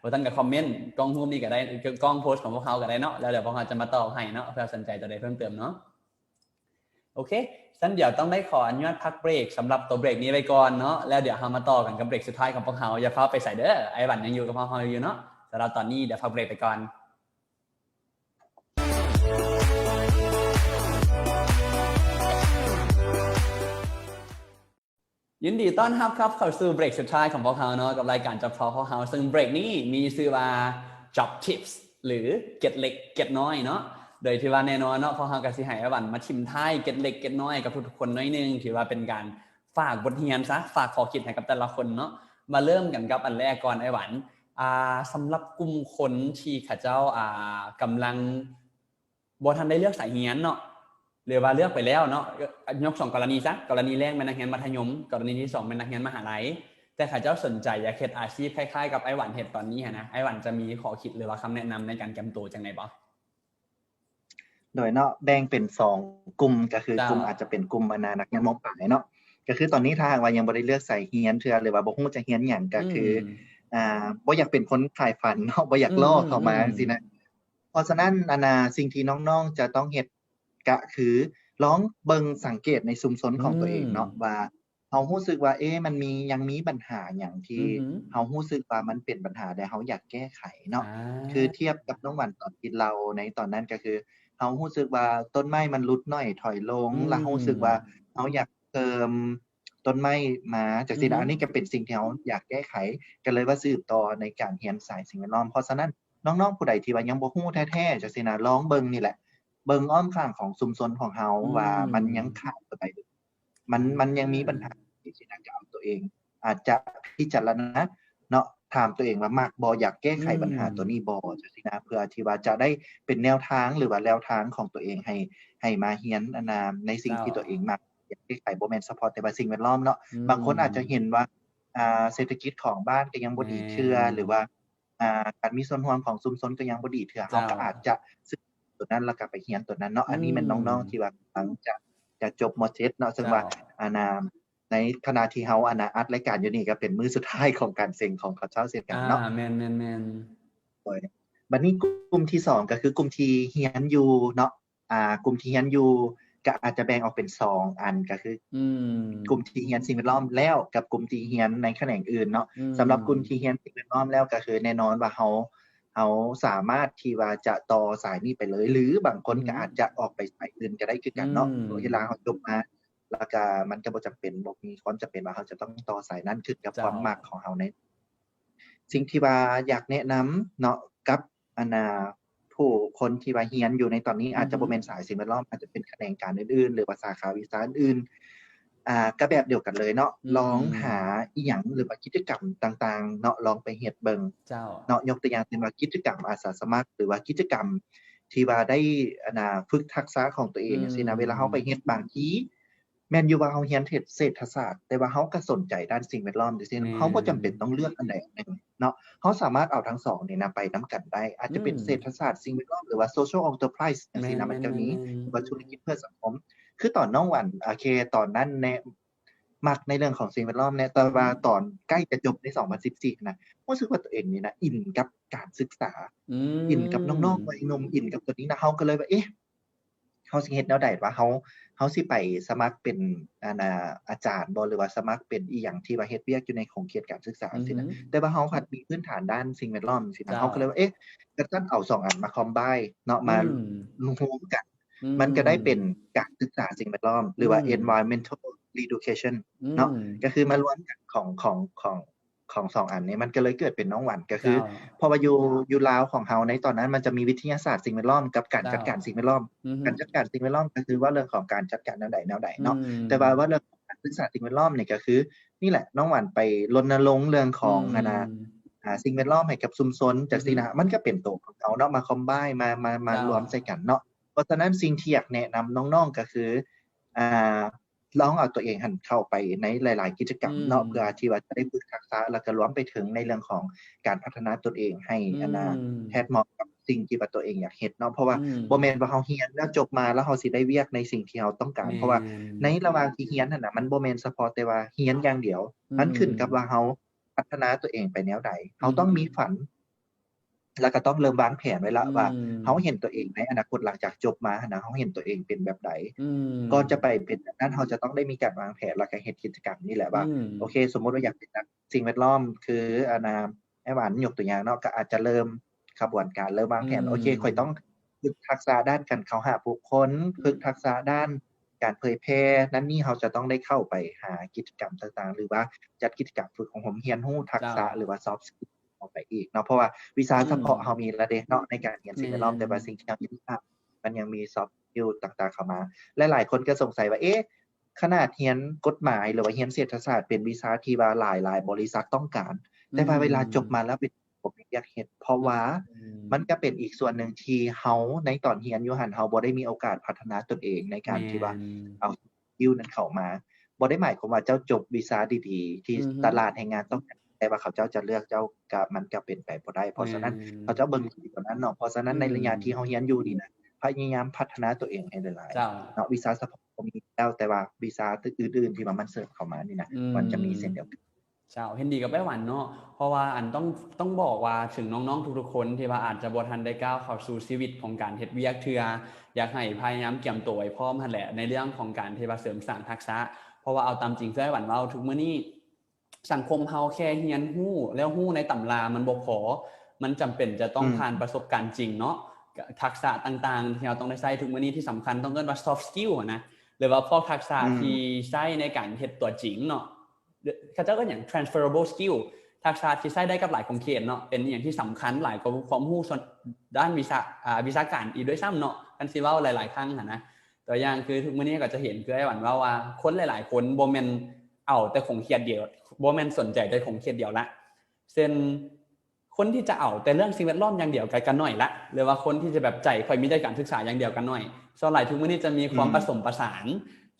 บ่ทันก็คอมเมนต์กล้องรูปนี้ก็ได้กล้องโพสต์ของพวกเขาก็ได้เนาะแล้วเดี๋ยวพวกเราจะมาตอบให้เนาะเพื่อสนใจจะได้เพิ่มเติมเนาะ โอเคฉันเดี๋ยวต้องได้ขออนุญาตพักเบรกสำหรับตัวเบรกนี้ไปก่อนเนาะแล้วเดี๋ยวเรามาต่อกันกับเบรกสุดท้ายของพวกเราอย่าเฝ้าไปใส่เด้อไอ้บันยังอยู่กับพวกเราอยู่เนาะแต่เราตอนนี้เดี๋ยวพักเบรกไปก่อนยินดีต้อนรับครับเข้าสู่เบรกสุดท้ายของพวกเราเนาะกับรายการจับทอพวกเราซึ่งเบรกนี้มีชื่อว่า Job Tips หรือเก็ตเล็กเก็ตน้อยเนาะโดยที่ว่าแน่นอนเนาะพวกเราก็สิให้ไอ้บันมาทิมท้ายเก็ตเล็กเก็ตน้อยกับทุกๆคนน้อยนึงถือว่าเป็นการฝากบทเรียนซะฝากข้อคิดให้กับแต่ละคนเนาะ มาเริ่มกันกับอันแรกก่อนไอ้หวันสำหรับกลุ่มคนที่เขาเจ้ากำลังบ่ทันได้เลือกสายเรียนเนาะหรือว่าเลือกไปแล้วเนาะยก2 กรณีซะกรณีแรกเป็นนักเรียนมัธยมกรณีที่2เป็นนักเรียนมหาลัยแต่เขาเจ้าสนใจอยากเฮ็ดอาชีพคล้ายๆกับไอ้หวันเฮ็ดตอนนี้นะไอ้หวันจะมีข้อคิดหรือว่าคำแนะนำในการเตรียมตัวจังไดบ่โดยเนาะแบ่งเป็น2กลุ่มก็คือกลุ่ม เจ้า อาจจะเป็นกลุ่มนักเรียนม.ปลายเนาะก็คือตอนนี้ถ้าหากว่ายังบ่ได้เลือกสายเรียนเทื่อหรือว่าบ่ฮู้จะเรียนหยังก็คือบ่อยากเป็นคนขายฝันเนาะบ่อยากล่อเข้ามาจังซี่นะเพราะฉะนั้นสิ่งที่น้องๆจะต้องเฮ็ดก็คือลองเบิ่งสังเกตในชุมชนของตัวเองเนาะว่าเฮารู้สึกว่ามันยังมีปัญหาหยังที่เฮารู้สึกว่ามันเป็นปัญหาแต่เฮาอยากแก้ไขเนาะคือเทียบกับน้องหวันตอนกินเหล้าในตอนนั้นก็คือเฮารู้สึกว่าต้นไม้มันรุดน้อยถอยลงแล้วรู้สึกว่าเฮาอยากเติมต้นไม้มาจังซี่นะอันนี้ก็เป็นสิ่งที่เฮาอยากแก้ไขก็เลยว่าสืบต่อในการเรียนสายสิ่งแวดล้อมเพราะฉะนั้นน้องๆผู้ใดที่ว่ายังบ่ฮู้แท้ๆจังซี่นะลองเบิ่งนี่แหละเบิ่งอ้อมข้างของชุมชนของเฮาว่ามันยังขาดตัวใดมันยังมีปัญหาที่สินะก็เอาตัวเองอาจจะพิจารณาเนาะถามตัวเองว่ามักบ่อยากแก้ไขปัญหาตัวนี้บ่จังซี่นะเพื่อที่ว่าจะได้เป็นแนวทางหรือว่าแนวทางของตัวเองให้มาเรียนในสิ่งที่ตัวเองมักอยากแก้ไขบ่แม่นเฉพาะแต่ว่าสิ่งแวดล้อมเนาะบางคนอาจจะเห็นว่าเศรษฐกิจของบ้านก็ยังบ่ดีเทื่อหรือว่าการมีส่วนร่วมของชุมชนก็ยังบ่ดีเทื่อเฮาก็อาจจะศึกตัวนั้นแล้วก็ไปเรียนตัวนั้นเนาะอันนี้แม่นน้องๆที่ว่ากำลังจะจบม.7 เนาะซึ่งว่าในขณะที่เฮาอัดรายการอยู่นี่ก็เป็นมื้อสุดท้ายของการเซ็งของเขาเจ้าเช่นกันเนาะแม่นๆ บัดนี้กลุ่มที่2ก็คือกลุ่มที่เรียนอยู่เนาะกลุ่มที่เรียนอยู่ก็อาจจะแบ่งออกเป็น2อันก็คือกลุ่มที่เรียนสิ่งแวดล้อมแล้วกับกลุ่มที่เรียนในแขนงอื่นเนาะสำหรับกลุ่มที่เรียนสิ่งแวดล้อมแล้วก็คือแน่นอนว่าเฮาสามารถที่ว่าจะต่อสายนี้ไปเลยหรือบางคนก็อาจจะออกไปสายอื่นก็ได้คือกันเนาะเวลาเฮาจบมาแล้วก็มันก็บ่จำเป็นบ่มีความจำเป็นว่าเฮาจะต้องต่อสายนั้นขึ้นกับความมักของเฮาในสิ่งที่ว่าอยากแนะนำเนาะกับผู้คนที่ว่าเรียนอยู่ในตอนนี้อาจจะบ่แม่นสายสิ่งแวดล้อมอาจจะเป็นแขนงการอื่นๆหรือว่าสาขาวิชาอื่นก็แบบเดียวกันเลยเนาะลองหาอิหยังหรือว่ากิจกรรมต่างๆเนาะลองไปเฮ็ดเบิ่งเนาะยกตัวอย่างเช่นว่ากิจกรรมอาสาสมัครหรือว่ากิจกรรมที่ว่าได้ฝึกทักษะของตัวเองจังซี่นะเวลาเฮาไปเฮ็ดบางทีแม่นอยู่ว่าเฮาเรียนเศรษฐศาสตร์แต่ว่าเฮาก็สนใจด้านสิ่งแวดล้อมจังซี่เฮาบ่จำเป็นต้องเลือกอันใดอันหนึ่งเนาะเฮาสามารถเอาทั้ง2นี่นะไปนำกันได้อาจจะเป็นเศรษฐศาสตร์สิ่งแวดล้อมหรือว่า Social Enterprise จังซี่นะมันก็มีว่าธุรกิจเพื่อสังคมคือตอนน้องหวันโอเคตอนนั้นแน่มักในเรื่องของสิ่งแวดล้อมแน่แต่ว่าตอนใกล้จะจบใน2014นะรู้สึกว่าตัวเองนี่นะอินกับการศึกษาอินกับน้องๆวัยหนุ่มอินกับตัวนี้นะเฮาก็เลยว่าเฮาสิเฮ็ดแนวใดวะเฮาสิไปสมัครเป็นอาจารย์บ่หรือว่าสมัครเป็นอีหยังที่ว่าเฮ็ดเวียกอยู่ในของเขตการศึกษาจังซี่นะแต่ว่าเฮาหัดมีพื้นฐานด้านสิ่งแวดล้อมจังซี่นะเฮาก็เลยว่าก็ซั่นเอา2อันมาคอมไบน์เนาะมารวมกันมันก็ได้เป็นการศึกษาสิ่งแวดล้อมหรือว่า environmental education เนาะก็คือมารวมกันของ2อันนี้มันก็เลยเกิดเป็นน้องหวันก็คือเพราะว่าอยู่ลาวของเฮาในตอนนั้นมันจะมีวิทยาศาสตร์สิ่งแวดล้อมกับการจัดการสิ่งแวดล้อมการจัดการสิ่งแวดล้อมก็คือว่าเรื่องของการจัดการแนวใดเนาะแต่ว่าเรื่องของการศึกษาสิ่งแวดล้อมนี่ก็คือนี่แหละน้องหวันไปรณรงค์เรื่องของสิ่งแวดล้อมให้กับชุมชนจังซี่นะมันก็เป็นตัวของเฮาเนาะมาคอมไบน์มารวมใส่กันเนาะเพราะฉะนั้นสิ่งที่อยากแนะนำน้องๆก็คือลองเอาตัวเองหันเข้าไปในหลายๆกิจกรรมเนาะเพื่อที่ว่าจะได้ฝึกทักษะแล้วก็รวมไปถึงในเรื่องของการพัฒนาตนเองให้แท้เหมาะกับสิ่งที่ว่าตัวเองอยากเฮ็ดเนาะเพราะว่าบ่แม่นว่าเฮาเรียนแล้วจบมาแล้วเฮาสิได้เวียกในสิ่งที่เฮาต้องการเพราะว่าในระหว่างที่เรียนนั่นน่ะมันบ่แม่นเฉพาะแต่ว่าเรียนอย่างเดียวมันขึ้นกับว่าเฮาพัฒนาตัวเองไปแนวใดเฮาต้องมีฝันแล้วก็ต้องเริ่มวางแผนไว้แล้วว่าเฮาเห็นตัวเองในอนาคตหลังจากจบมาหั้นนะเฮาเห็นตัวเองเป็นแบบใดก่อนจะไปเป็นแบบนั้นเฮาจะต้องได้มีการวางแผนแล้วก็เฮ็ดกิจกรรมนี่แหละว่าโอเคสมมุติว่าอยากเป็นนักสิ่งแวดล้อมคือไอ้หวานยกตัวอย่างเนาะก็อาจจะเริ่มขบวนการเริ่มวางแผนโอเคข้อยต้องฝึกทักษะด้านการเข้าหาผู้คนฝึกทักษะด้านการเผยแพร่นั่นนี่เฮาจะต้องได้เข้าไปหากิจกรรมต่างๆหรือว่าจัดกิจกรรมฝึกของผมเรียนรู้ทักษะหรือว่า soft skillออกไปอีกเนาะเพราะว่าวิชาเฉพาะเฮามีแล้วเด้เนาะในการเรียนสิ่งแวดล้อมแต่ว่าสิ่งที่เฮาเรียนมันยังมี soft skill ต่างๆเข้ามาหลายๆคนก็สงสัยว่า ขนาดเรียนกฎหมายหรือว่าเรียนเศรษฐศาสตร์เป็นวิชาที่ว่าหลายบริษัทต้องการแต่ว่าเวลาจบมาแล้วเป็นบ่มีเวียกเฮ็ดเพราะว่ามันก็เป็นอีกส่วนหนึ่งที่เราในตอนเรียนอยู่หั้นเราบ่ได้มีโอกาสพัฒนาตนเองในการที่ว่าเอาสกิลนั้นเข้ามาบ่ได้หมายความว่าเจ้าจบวิชาดีๆที่ตลาดแรงงานต้องการแต่ว่าเขาเจ้าจะเลือกเจ้าก็มันก็เป็นไปบ่ได้เพราะฉะนั้นเขาเจ้าเบิ่งดีกว่านั้นเนาะเพราะฉะนั้นในระยะที่เราเรียนอยู่นี่นะพยายามพัฒนาตัวเองให้หลาย เจ้า เนาะวีซ่าเฉพาะก็มีแล้วแต่ว่าวีซ่าอื่นๆที่ว่ามันเสริมเข้ามานี่นะมันจะมีเช่นเดียวกัน เจ้าเห็นดีกับไต้หวันเนาะเพราะว่าอันต้องบอกว่าถึงน้องๆทุกๆคนที่ว่าอาจจะบ่ทันได้ก้าวเข้าสู่ชีวิตของการเฮ็ดเวียกเทื่ออยากให้พยายามเตรียมตัวไว้พร้อมหั่นแหละในเรื่องของการที่ว่าเสริมสร้างทักษะเพราะว่าเอาตามจริงไต้หวันเว้าทุกมื้อนี้สังคมเฮาแค่เรียนรู้แล้วรู้ในตำรามันบ่พอมันจำเป็นจะต้องผ่านประสบการณ์จริงเนาะทักษะต่างๆที่เราต้องได้ใช้ทุกมื้อนี้ที่สำคัญต้องเรียกว่า soft skill อะนะหรือว่าพวกทักษะที่ใช้ในการเฮ็ดตัวจริงเนาะเขาเจ้าก็อย่าง transferable skill ทักษะที่ใช้ได้กับหลายของเขตเนาะเป็นอย่างที่สำคัญหลายกว่าความรู้ส่วนด้านวิชาการอีกด้วยซ้ำเนาะกันสิเว้าหลายๆครั้งหั่นนะตัวอย่างคือทุกมื้อนี้ก็จะเห็นคือไอ้หวันว่าคนหลายๆคนบ่แม่นเอาแต่ของเขตเดียวบ่แม่นสนใจแต่ของเขตเดียวละเช่นคนที่จะเอาแต่เรื่องสิ่งแวดล้อมอย่างเดียวกันหน่อยละหรือว่าคนที่จะแบบใจค่อยมีแต่การศึกษาอย่างเดียวกันหน่อยส่วนหลายทุกมื้อนี้จะมีความผสมผสาน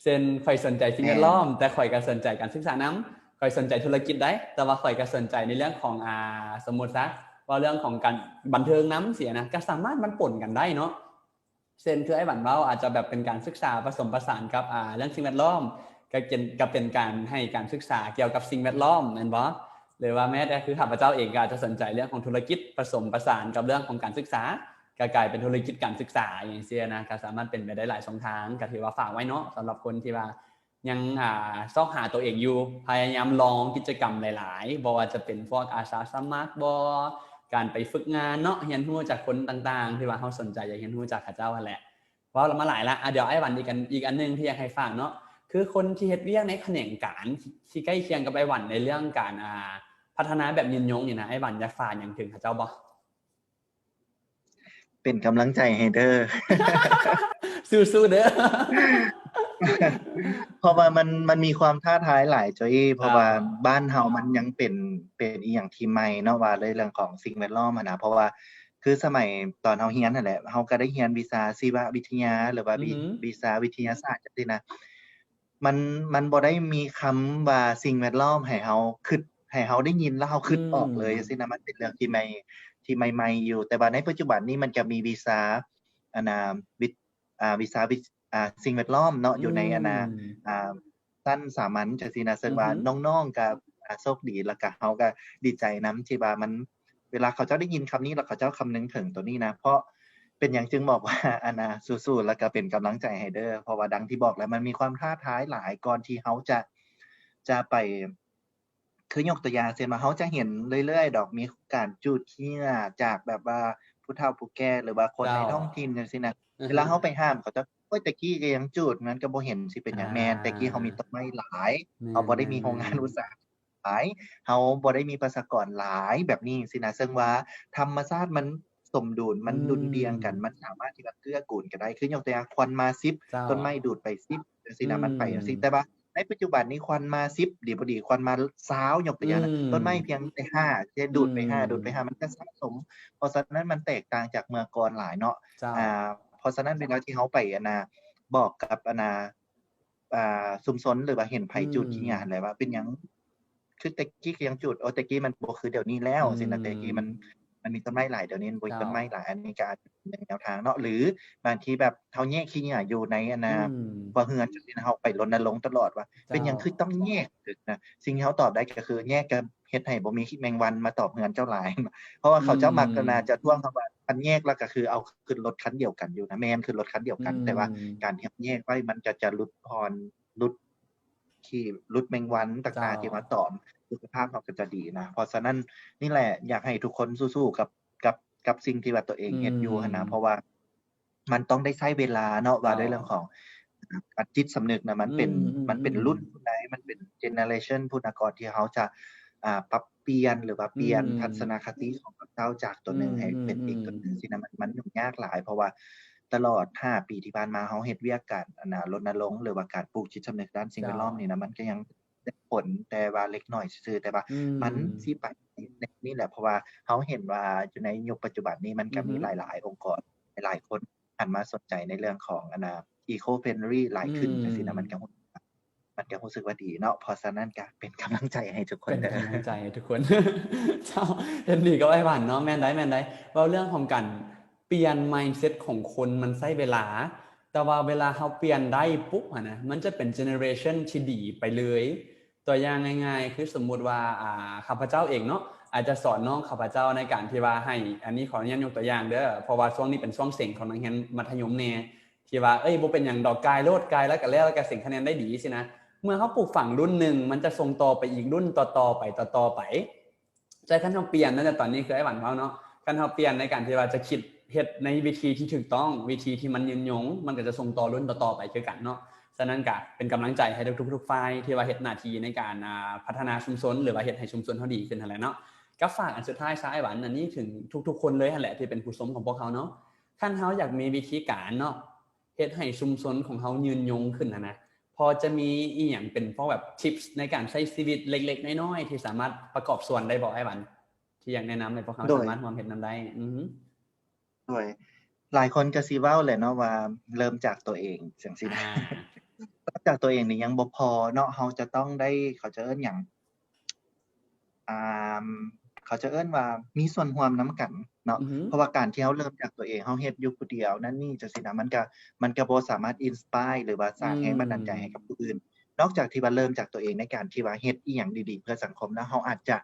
เช่นค่อยสนใจสิ่งแวดล้อมแต่ค่อยก็สนใจการศึกษานำค่อยสนใจธุรกิจได้แต่ว่าค่อยก็สนใจในเรื่องของสมมุติซะว่าเรื่องของการบันเทิงนำเสียนะก็สามารถมันปนกันได้เนาะเช่นคือไอ้หวันเว้าอาจจะแบบเป็นการศึกษาผสมผสานกับเรื่องสิ่งแวดล้อมก็เป็นการให้การศึกษาเกี่ยวกับสิ่งแวดล้อมแม่นบ่หรือว่าแม้แต่คือข้าพเจ้าเองก็อาจจะสนใจเรื่องของธุรกิจผสมผสานกับเรื่องของการศึกษาก็กลายเป็นธุรกิจการศึกษาอย่างเงี้ยนะก็สามารถเป็นไปได้หลายช่องทางก็ถือว่าฝากไว้เนาะสำหรับคนที่ว่ายังซอกหาตัวเองอยู่พยายามลองกิจกรรมหลายๆบ่ว่าจะเป็นพวกอาสาสมัครบ่การไปฝึกงานเนาะเรียนรู้จากคนต่างๆที่ว่าเฮาสนใจอยากเรียนรู้จากเขาเจ้านั่นแหละว่าเรามาหลายละเดี๋ยวไอ้วันอีกอันนึงที่อยากให้ฟังเนาะคือคนที่เฮ็ดเวียกในแขนงการที่ใกล้เคียงกับไอ้วันในเรื่องการพัฒนาแบบยินยงนี่นะไอ้วันอยากฝากอย่างถึงเขาเจ้าบ่ เป็นกำลังใจให้เด้อ สู้ๆเด้อ เพราะว่ามันมีความท้าทายหลายจ้อยเพราะว่าบ้านเฮามันยังเป็นอีหยังที่ใหม่เนาะว่าในเรื่องของสิ่งแวดล้อมอะนะเพราะว่าคือสมัยตอนเฮาเรียนนั่นแหละเฮาก็ได้เรียนวิชาชีววิทยาหรือว่าวิชาวิทยาศาสตร์จังซี่นะมันบ่ได้มีคำว่าสิ่งแวดล้อมให้เฮาคิดให้เฮาได้ยินแล้วเฮาคิดออกเลยจังซี่นะมันเป็นเรื่องที่ใหม่ๆอยู่แต่ว่าในปัจจุบันนี้มันก็มีวิชาอันน่ะวิชาสิ่งแวดล้อมเนาะอยู่ในชั้นสามัญจังซี่นะซึ่งว่าน้องๆก็โชคดีแล้วก็เฮาก็ดีใจนำที่ว่ามันเวลาเขาเจ้าได้ยินคำนี้แล้วเขาเจ้าคำนึงถึงตัวนี้นะเพราะเป็นหยังจึงบอกว่าสู้ๆแล้วก็เป็นกำลังใจให้เด้อเพราะว่าดังที่บอกแล้วมันมีความท้าทายหลายก่อนที่เฮาจะไปคือยกตัวอย่างเช่นว่าเฮาจะเห็นเรื่อยๆดอกมีการจูดเหี้ยจากแบบว่าผู้เฒ่าผู้แก่หรือว่าคนในท้องถิ่นจังซี่นะเวลาเฮาไปห้ามเขาจะโอ๊ยแต่กี้ก็ยังจูดมันก็บ่เห็นสิเป็นหยังแม่นแต่กี้เฮามีต้นไม้หลายเฮาบ่ได้มีโรงงานอุตสาหกรรมหลายเฮาบ่ได้มีประชากรหลายแบบนี้จังซี่นะซึ่งว่าธรรมชาติมันสมดุลมันดุลเดียงกันมันสามารถที่จะเกื้อกูลกันได้คือยกตัวอย่างควันมา10ต้นไม้ดูดไป10จังซี่นะมันไปจังซี่แต่ว่าในปัจจุบันนี้ควันมา10ดีบ่ดีควันมา20ยกตัวอย่างต้นไม้เพียงแต่5จะดูดไป5มันก็สะสมเพราะฉะนั้นมันแตกต่างจากเมื่อก่อนหลายเนาะเพราะฉะนั้นเวลาที่เฮาไปบอกกับชุมชนหรือว่าเห็นไผจุดขี้ยานเลยว่าเป็นหยังคือแต่กี้ก็ยังจุดแต่กี้มันบ่คือเดี๋ยวนี้แล้วสินะแต่กี้มันมีต้นไม้หลายเดี๋ยวนี้บ่มีต้นไม้หลายอันนี้ก็อาจจะเป็นแนวทางเนาะหรือบางทีแบบเฮาแยกขี้ยาอยู่ในบ่เฮือนจังซี่นะเฮาไปรณรงค์ตลอดว่าเป็นหยังคือต้องแยกตึกนะสิ่งที่เฮาตอบได้ก็คือแยกก็เฮ็ดให้บ่มีแมงวันมาตอมเฮือนเจ้าหลายเพราะว่าเขาเจ้ามักจะท้วงคำว่าอันแยกแล้วก็คือเอาขึ้นรถคันเดียวกันอยู่นะแม่นขึ้นรถคันเดียวกันแต่ว่าการที่แยกไว้มันจะลดแมงวันต่างๆที่มาตอมสุขภาพเราก็จะดีนะเพราะฉะนั้นนี่แหละอยากให้ทุกคนสู้ๆกับสิ่งที่ว่าตัวเองเฮ็ดอยู่หั้นนะเพราะว่ามันต้องได้ใช้เวลาเนาะว่าด้วยเรื่องของจิตสำนึกนะมันเป็นรุ่นผู้ใดมันเป็นเจเนอเรชันผู้นก่อนที่เขาจะปรับเปลี่ยนหรือว่าเปลี่ยนทัศนคติของเขาจากตัวหนึ่งให้เป็นอีกตัวหนึ่งสินะมันยุ่งยากหลายเพราะว่า ตลอด5ปีที่ผ่านมาเฮาเฮ็ดเวียกการรณรงค์หรือว่าการปลูกจิตสำนึกด้านสิ่งแวดล้อมนี่นะมันก็ยังได้ผลแต่ว่าเล็กน้อยซื่อๆแต่ว่าอืมันมสิไปนี่แหละเพราะว่าเฮาเห็นว่าอยู่ในยุคปัจจุบันนี้มันอือฮึก็มีหลายๆองค์กรหลายๆคนหันมาสนใจในเรื่องของeco friendly หลายอืขึ้นจังซี่นะม มันก็รู้สึกว่าดีเนาะเพราะฉะนั้นก็เป็นกำลังใจให้ทุกคนเป็นเด้อ กำลังใจให้ทุกคน เจ้าเห็นดีก็ไอ้หวานเนาะแม่นได้แม่นได้เว้าเรื่องของการเปลี่ยน mindset ของคนมันใช้เวลา แต่ว่าเวลาเราเปลี่ยนได้ปุ๊บอะนะมันจะเป็นเจเนอเรชันที่ดีไปเลย ตัวอย่างง่ายๆ คือสมมุติว่าข้าพเจ้าเองเนาะอาจจะสอนน้องข้าพเจ้าในการที่ว่าให้อันนี้ขออนุญาตยกตัวอย่างเด้อเพราะว่าช่วงนี้เป็นช่วงเส็งของนักเรียนมัธยมแน่ที่ว่าบ่เป็นหยังดอกกายโลดกายแล้วก็แล้วก็เส็งคะแนนได้ดีสินะ เมื่อเขาปลูกฝังรุ่นหนึ่งมันจะส่งต่อไปอีกรุ่นต่อๆไปต่อๆไปใจขั้นเขาเปลี่ยนนั่นแต่ตอนนี้คือไอ้หวันเขาเนาะขั้นเขาเปลี่ยนในการที่ว่าจะคิดเฮ็ดในวิธีที่ถูกต้องวิธีที่มันยืนยงมันก็จะส่งต่อรุ่นต่อๆไปคือกันเนาะฉะนั้นก็เป็นกำลังใจให้ทุกฝ่ายที่ว่าเฮ็ดหน้าที่ในการพัฒนาชุมชนหรือว่าเฮ็ดให้ชุมชนเขาดีขึ้นนั่นแหละเนาะก็ฝากอันสุดท้ายซะไอ้หวันอันนี้ถึงทุกๆคนเลยนั่นแหละที่เป็นผู้ชมของพวกเขาเนาะขั้นเขาอยากมีวิธีการเนาะเฮ็ดให้ชุมชนของเขายืนยงขึ้นนะพอจะมีอีหยังเป็นพวกแบบทิปส์ในการใช้ชีวิตเล็กๆน้อยๆที่สามารถประกอบส่วนได้บ่ไอ้หวันที่อยากแนะนำให้พวกเขาโดย สามารถร่วมเฮ็ดนำได้อือฮึโดยหลายคนก็สิเว้าแหละเนาะว่าเริ่มจากตัวเองจังซี้นะ อ่า เริ่มจากตัวเองนี่ยังบ่พอเนาะเราจะต้องได้เขาจะเอิ้นหยังอ่าเขาจะเอิ้นว่ามีส่วนร่วมนำกันเนาะอือฮึเพราะว่าการที่เราเริ่มจากตัวเองเราเฮ็ดอยู่ผู้เดียวนั่นนี่จังซี้นะมันก็บ่สามารถ inspire หรือว่าสอืร้างแรงบันดาลใจให้กับมผู้อื่นนอกจากที่ว่าเริ่มจากตัวเองในการที่ว่าเฮ็ดอิหยังดีๆเพื่อสังคมแล้วเราอาจจะ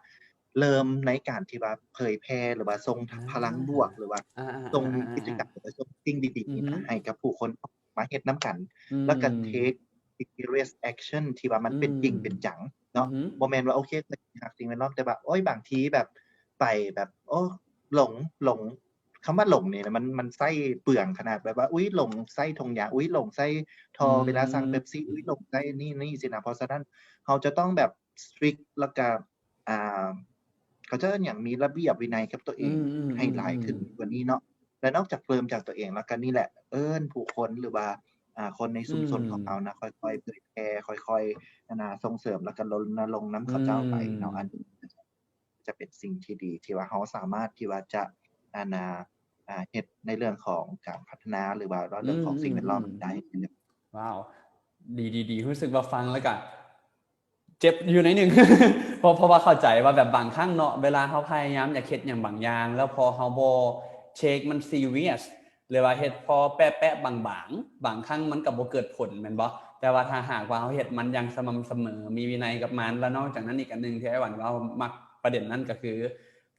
เริ่มในการที่ว่าเผยแพร่หรือว่าส่งอพลังบวกาหรือว่าอาส่งกิจกรรมหๆๆๆรือว่าส่งสิ่งดีๆนี่ๆอือฮึนะให้กับผู้คนมาเฮ็ดนำกันอืแล้วก็ ม take serious action ที่ว่ามันอืเป็นจริงมเป็นจังอืเนาะอฮึบ่แม่นว่าโอเครักสิ่งแวดล้อมแต่ว่าโอ๊ยบางทีแบบไปแบบโอ้หลงหลงคำว่าหลงนี่นะมันไส้เปลืองขนาดแบบว่าอุ๊ยหลงไส้ถุงยางอุ๊ยหลงไส้อืเวลาสั่งเป๊ปซี่อุ๊ยหลงมไส้นี่สินะเพราะฉะนั้นเราจะต้องแบบ strict แล้วก็อ่าเขาจะเอิ้นหยังมีระเบียบวินัยกับตัวเออืงให้หลายขึ้นมๆๆๆกว่านี้เนาะและนอกจากเริ่มจากตัวเองแล้วก็นี่แหละเอิ้นผู้คนหรือว่าคนในอืชุมชนของเรามนะค่อยๆเผยแพร่ค่อยๆส่งเสริมแล้วก็รณรงค์นำอืเขาเจ้าไปเนาะอันนี้ม จะเป็นสิ่งที่ดีที่ว่าเราสามารถที่ว่าจะอานาเฮ็ดในเรื่องของการพัฒนาหรือว่าอืเรื่องของสิ่งแวดล้อมมได้ว้าวดีรู้สึกว่าฟังแล้วก็เจ็บอยู่ในหนึ่ง เพราะว่าเข้าใจว่าแบบบางครั้งเนาะเวลาเขาพยายามอยากเฮ็ดอย่างบางอย่างแล้วพอเขาบ่เช็คมันซีเรียสหรือว่าเฮ็ดพอแปะๆบางๆบางครั้งมันก็บ่เกิดผลแม่นบ่แต่ว่าถ้าหากว่าเขาเฮ็ดมันอย่างสม่ำเสมอมีวินัยกับมันแล้วนอกจากนั้นอีกอันหนึ่งที่ไอ้หวันว่ามักประเด็นนั้นก็คือ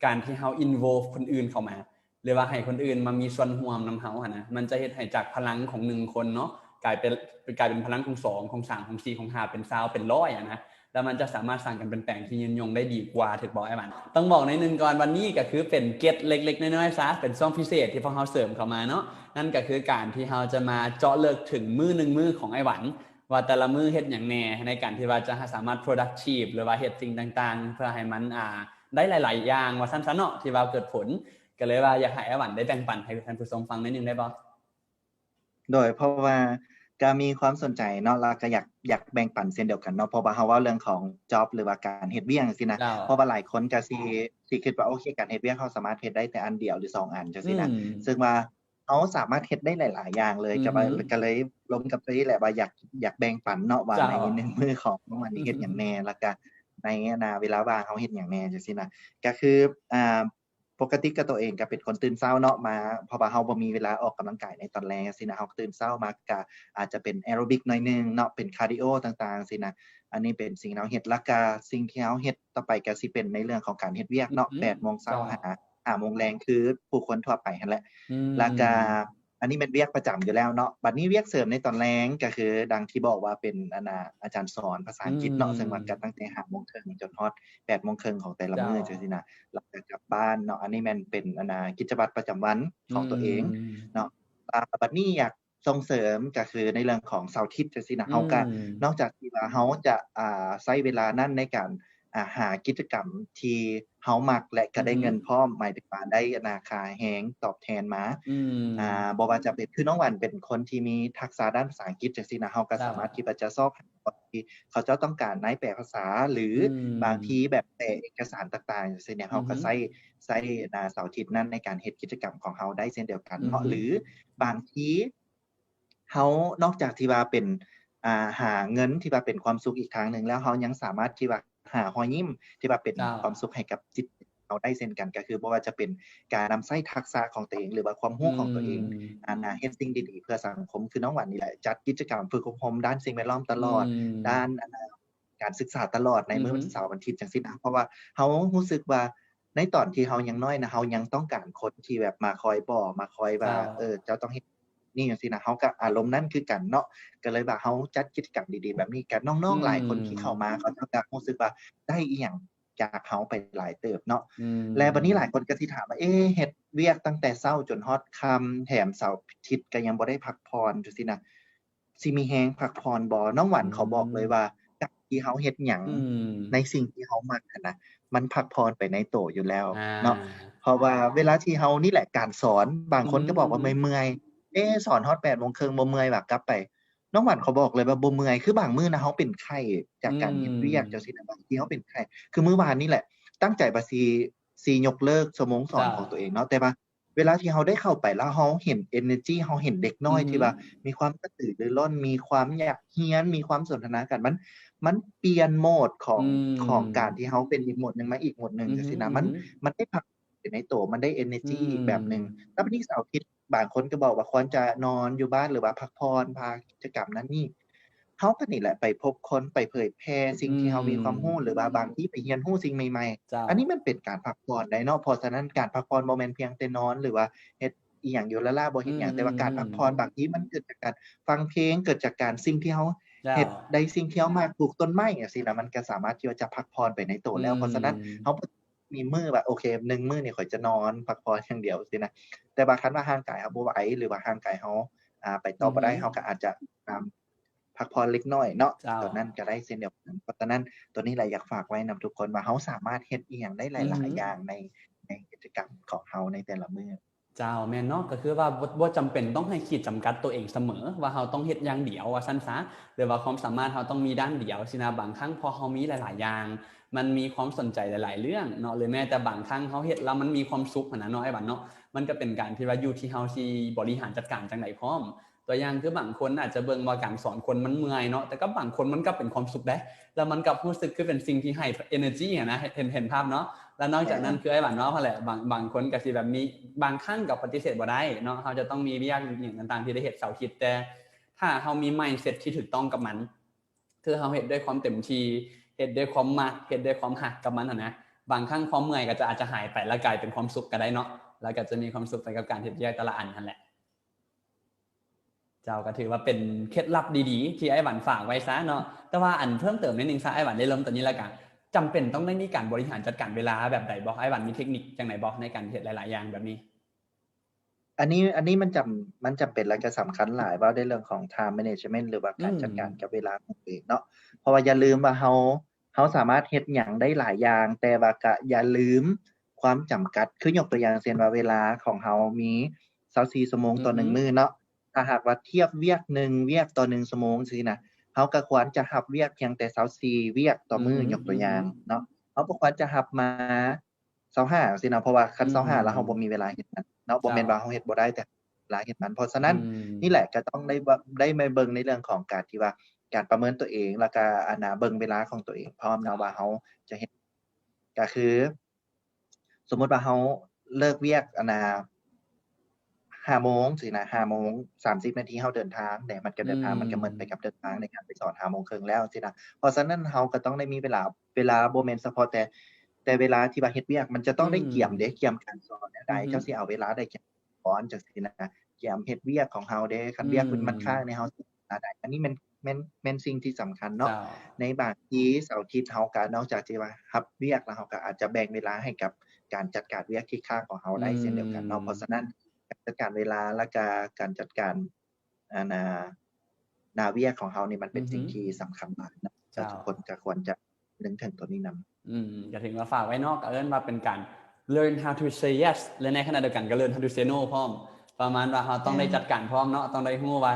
การที่เรา involve คนอื่นเข้ามาหรือว่าให้คนอื่นมามีส่วนร่วมนำเราอะนะมันจะเฮ็ดให้จากพลังของ1คนเนาะกลายเป็นพลังของ2ของ3ของ4ของ5เป็น20เป็น100อะนะ แล้วมันจะสามารถสร้างกันเป็นแปลงที่ยืนยงได้ดีกว่าถึกบอกไอ้มันต้องบอกในหนึ่งก่อนวันนี้ก็คือเป็นเก็ตเล็กๆน้อยๆซะเป็นช่องพิเศษที่พวกเราเสริมเข้ามาเนาะนั่นก็คือการที่เราจะมาเจาะเลิกถึงมือหนึ่งมือของไอ้หวันว่าแต่ละมือเฮ็ดอย่างแน่ในการที่ว่าจะสามารถ productive หรือว่าเฮ็ดสิ่งต่างๆเพื่อให้มันได้หลายๆอย่างว่าสั้นๆเนาะที่ว่าเกิดผลก็เลยว่าอยากให้ไอ้หวันได้แบ่งปันให้ท่านผู้ชมฟังนิดนึงได้บ่โดยเพราะว่าก็มีความสนใจเนาะแล้วก็อยากแบ่งปันเช่นเดียวกันเนาะเพราะว่าเราเว้าเรื่องของจ็อบหรือว่าการเฮ็ดเวียกจังซี่นะเจ้าเพราะว่าหลายคนก็สิคิดว่าโอเคการเฮ็ดเวียกเราสามารถเฮ็ดได้แต่อันเดียวหรือ2อันจังอืซี่นะมซึ่งว่าเราสามารถเฮ็ดได้หลายๆอย่างเลยอือฮึก็เลยลงกับตัวนี้แหละว่าอยากแบ่งปันเนาะว่าเจ้าใน1มื้อของวันนี้เฮ็ดหยังแหน่แล้วก็ในเวลาว่างเราเฮ็ดหยังแหน่จังซี่นะก็คืออ่า ปกติก็ตัวเองก็เป็นคนตื่นเช้าเนาะมาเพราะว่าเราบ่มีเวลาออกกำลังกายในตอนแลงจังซี้นะเราก็ตื่นเช้ามาก็อาจจะเป็นแอโรบิกหน่อยหนึ่งเนาะเป็นคาร์ดีโอต่างๆจังซี้นะอันนี้เป็นสิ่งที่เราเฮ็ดแล้วก็สิ่งที่เราเฮ็ดต่อไปก็สิเป็นในเรื่องของการเฮ็ดเวียกเนาะอือฮึ8โมงเช้าเจ้า5โมงแลงคือผู้คนทั่วไปหั้นแหละอืแล้วก็มอันนี้เป็นเวียกประจำอยู่แล้วเนาะบัดนี้เวียกเสริมในตอนแลงก็คือดังที่บอกว่าเป็นอาจารย์สอนภาษาอือังกฤษเนาะซึ่งมันก็ม ตั้งแต่5โมงครึ่งจนฮอด8โมงครึ่งของแต่ละเจ้ามื้อจังซี้นะ หลังจากกลับบ้านเนาะอันนี้แม่นเป็นกิจวัตรประจำวันอืของตัวเองมเนาะบัดนี้อยากส่งเสริมก็คือในเรื่องของเสาร์อาทิตย์จังซี่นะอืเราก็นอกมจากที่ว่าเราจะใช้เวลานั้นในการ หากิจกรรมที่เฮามักและก็ได้เงินพร้อมหมายถึงว่าได้ค่าแรงตอบแทนมาอืมบ่ว่าจะเป็นคือน้องหวันเป็นคนที่มีทักษะด้านภาษาอังกฤษจังซี่นะเฮาก็เจ้าสามารถที่จะสอบถามคนที่เขาเจ้าต้องการนายแปลภาษาหรืออืบางมทีแบบแปลเอกสารต่างๆจังซี่เนี่ยอืเฮาอฮึก็ใช้เสาร์อาทิตย์นั้นในการเฮ็ดกิจกรรมของเฮาได้เช่นเดียวกันอือฮึเนาะหรือบางทีเฮานอกจากที่ว่าเป็นหาเงินที่ว่าเป็นความสุขอีกทางหนึ่งแล้วเฮายังสามารถที่ว่าหารอยยิ้มที่ว่าเป็นเจ้าความสุขให้กับจิตเราได้เช่นกันก็คือบ่ว่าจะเป็นการนำใช้ทักษะของตัวเองหรือว่าความอืรู้ของตัวเองมเฮ็ดสิ่งดีๆเพื่อสังคมคือน้องหวันนี่แหละจัดกิจกรรมฝึกอบรมด้านสิ่งแวดล้อมตอืลอดด้านมการศึกษาตลอดในมื้ออือฮึวันเสาร์วันอาทิตย์จังซี่นะเพราะว่าเฮารู้สึกว่าในตอนที่เฮายังน้อยนะเฮายังต้องการคนที่แบบมาคอยบอกมาคอยว่าเจ้าเจ้าต้องเฮ็ดนี่จังซี่นะเฮาก็อารมณ์นั้นคือกันเนาะ ก็เลยว่าเราจัดกิจกรรมดีๆแบบนี้กับน้อืองๆหลายคนที่เข้ามามเขาเจ้าก็รู้สึกว่าได้อิหยังจากเราไปหลายเติบเนาะอืแล้วบัดนี้หลายมคนก็สิถามว่าเฮ็ดเวียกตั้งแต่เช้าจนฮอดค่ำแถมเสาร์อาทิตย์ก็ยังบ่ได้พักผ่อนจังซี้นะสิมีแรงพักผ่อนบ่น้องหวัอืนเขาบอกเลยว่ามการที่เราเฮ็ดหยังอืมในสิ่งที่เรามักอะนะมันพักผ่อนไปในโตอยู่แล้วอาเนาะเพราะว่าเวลาที่เรานี่แหละการสอนบางอือคนก็บอกว่าฮึๆเมื่อยๆสอนฮอด8:30บ่เมื่อยว่ากลับไป น้องหวันเขาบอกเลยว่าบ่เมื่อยคือบางมื้อนะเราเป็นไข้จาอืกการเฮ็ดเวียกจังมซี้น่ะบางทีเราเป็นไข้คือมื้อวานนี่แหละตั้งใจว่าสิยกเลิกชั่วโมงสอนเจ้าของตัวเองเนาะแต่ว่าเวลาที่เราได้เข้าไปแล้วเราเห็นเอเนอร์จีเราเห็นเด็กน้อือฮึอยที่ว่ามีความกระตือรือร้นมีความอยากเรียนมีความสนทนากันมันเปลี่ยนโหมดขออืงการมที่เราเป็นอีกโหมดหนึ่งมาอีกโหมดหนึ่งอือจังซี่นะฮึมันได้พักอยู่ในตัวมันได้เอเนอร์ๆอืจีอีกแบบหนึ่ง มแล้ววันนี้เสาร์อาทิตย์บางคนก็บอกว่าควรจะนอนอยู่บ้านหรือว่าพักผ่อนพากิจกรรมนั้นนี่เขาก็นี่แหละไปพบคนไปเผยแพร่สิ่อืงที่เรามีความรู้หรือว่ามบางทีไปเรียนรู้สิ่งใหม่เจ้าๆอันนี้มันเป็นการพักผ่อนได้เนาะเพราะฉะนั้นการพักผ่อนบ่แม่นเพียงแต่นอนหรือว่าเฮ็ดอิหยังอยู่แล้วล่ะบ่อืเฮ็ดหยังแต่ว่าการพักผ่อนมบางทีมันเกิดจากการฟังเพลงเกิดจากการสิ่งที่เราเจ้าเฮ็ดได้สิ่งที่เรามักปลูกต้นไม้จังซี้น่ะมันก็สามารถที่ว่าจะพักผ่อนไปในตัวอืแล้วเพราะฉะนั้นเรามบ่มีมื้อว่าโอเค1มื้อนี่ข้อยจะนอนพักผ่อนอย่างเดียวจังซี้นะ แต่บางครั้งว่าร่างกายเราบ่ไหวหรือว่าร่างกายเราไปต่อือฮึอบ่ได้เราก็อาจจะอ่าพักผ่อนเล็กน้อยเนาะเจ้าตัวนั้นก็ได้เช่นเดียวกันเพราะฉะนั้นตัวนี้แหละอยากฝากไว้นำทุกคนว่าเราสามารถเฮ็ดอิหยังได้หอือฮึ ลายๆอย่างในกิจกรรมของเราในแต่ละมื้อเจ้าแม่นเนาะก็คือว่าบ่จำเป็นต้องให้ขีดจำกัดตัวเองเสมอว่าเราต้องเฮ็ดอย่างเดียวว่าซั่นซะหรือว่าความสามารถเราต้องมีด้านเดียวสินะบางครั้งพอเรามีหลายๆอย่างมันมีความสนใจหลายๆเรื่องเนาะหรือแม้แต่บางครั้งเราเฮ็ดแล้วมันมีความสุขหั้นน่ะเนาะไอ้บัดเนาะมันก็เป็นการที่ว่าอยู่ที่เราสิบริหารจัดการจั่งใดพร้อมตัวอย่างคือบางคนอาจจะเบิ่งว่าการสอนคนมันเมื่อยเนาะแต่ก็บางคนมันก็เป็นความสุขเดะแล้วมันก็รู้สึกคือเป็นสิ่งที่ให้เอเนอร์จีอะนะเห็นภาพเนาะ แล้วนอกจากนั้นคือไอ้บ้านนอกนั่นแหละบางคนก็สิแบบมีบางครั้งก็ปฏิเสธบ่ได้เนาะเราจะต้องมีเวียกอย่างต่างๆที่ได้เฮ็ดเสาร์อาทิตย์แต่ถ้าเรามี mindset ที่ถูกต้องกับมันคือเราเฮ็ดด้วยความเต็มที่เฮ็ดด้วยความมักเฮ็ดด้วยความรักกับมันนะบางครั้งความเมื่อยก็อาจจะหายไปแล้วกลายเป็นความสุขก็ได้เนาะแล้วก็จะมีความสุขไปกับการเฮ็ดเวียกแต่ละอันนั่นแหละเจ้าก็ถือว่าเป็นเคล็ดลับดีๆที่ไอ้หวันฝากไว้ซะเนาะแต่ว่าอันเพิ่มเติมนิดนึงซะไอ้หวันได้เริ่มตัวนี้แล้วกันจำเป็นต้องได้มีการบริหารจัดการเวลาแบบใดบอกไอ้หวันมีเทคนิคจังไหนบอกในการเฮ็ดหลายๆอย่างแบบนี้อันนี้มันจำเป็นและก็สำคัญหลายเว้าในเรื่องของ time management หรือว่าอืมการจัดการกับเวลาของตัวเองเนาะเพราะว่าอย่าลืมว่าเราสามารถเฮ็ดหยังได้หลายอย่างแต่ว่าก็อย่าลืมความจำกัดคือยกตัวอย่างเช่นว่าเวลาของเรามี24ชั่วโมงต่ออือฮึ1มื้อเนาะถ้าหากว่าเทียบเวียก1เวียกต่อ1ชั่วโมงจังซี้น่ะเราก็ควรจะรับเวียกเพียงแต่24เวียกต่อมื้ออือฮึยกตัวอย่าอือฮึงเนาะเราบ่ควรจะรับมา25จังซี้เนาะเพราะว่าคันอื25แล้วเราบ่มมีเวลาเฮ็ดมันเนาะบ่เจ้าแม่นว่าเราเฮ็ดบ่ได้แต่ หลายเหตุผลเพราะฉะอืนั้นนี่แหละมก็ต้องได้มาเบิ่งในเรื่องของการที่ว่าการประเมินตัวเองแล้วก็เบิ่งเวลาของตัวเองพร้อมเจ้าเนาะว่าเราจะเฮ็ดก็คือสมมุติว่าเราเลิกเวียก5โมงสินะ5โมง30นาทีเราเดินทางแต่มันก็อืเดินทางมันก็หมดไปกับมเดินทางในการไปสอน5โมงครึ่งแล้วสินะเพราะฉะนั้นเราก็ต้องได้มีเวลาบ่แม่นเฉพาะแต่เวลาที่ว่าเฮ็ดเวียกมันจะต้อืองได้เกี่ยมเดะมเกี่ยมการสอนแนวใดอือฮึเจ้าสิเอาเวลาใดเกี่ยมสอนจังซี้นะ แยามเฮ็ดเวียกของเราเด้คันอืเวียกมันค้างในมเราได้อันนี้แม่นสิ่งที่สำคัญเนาะเจ้าในบางทีเสาร์อาทิตย์เราก็นอกจากที่ว่ารับเวียกแล้วเราก็อาจจะแบ่งเวลาให้กับการจัดการเวียกที่ค้างของเราอืได้เช่นเดียวกันเนาะเพราะฉะมนั้นการจัดการเวลาและก็การจัดการอ่าหน้าเวียกของเรานี่มันเป็นอือฮึสิ่งที่สำคัญมากเนาะแล้วเจ้า ทุกคนก็ควรจะ นึงถึงตัวนี้นำก็ถึงว่าฝากไว้เนาะก็เอิ้นว่าเป็นการ learn how to say yes และในขณะเดียวกันก็ learn how to say no พร้อมประมาณว่าเราต้องได้จัดการพร้อมเนาะต้องได้รู้ว่า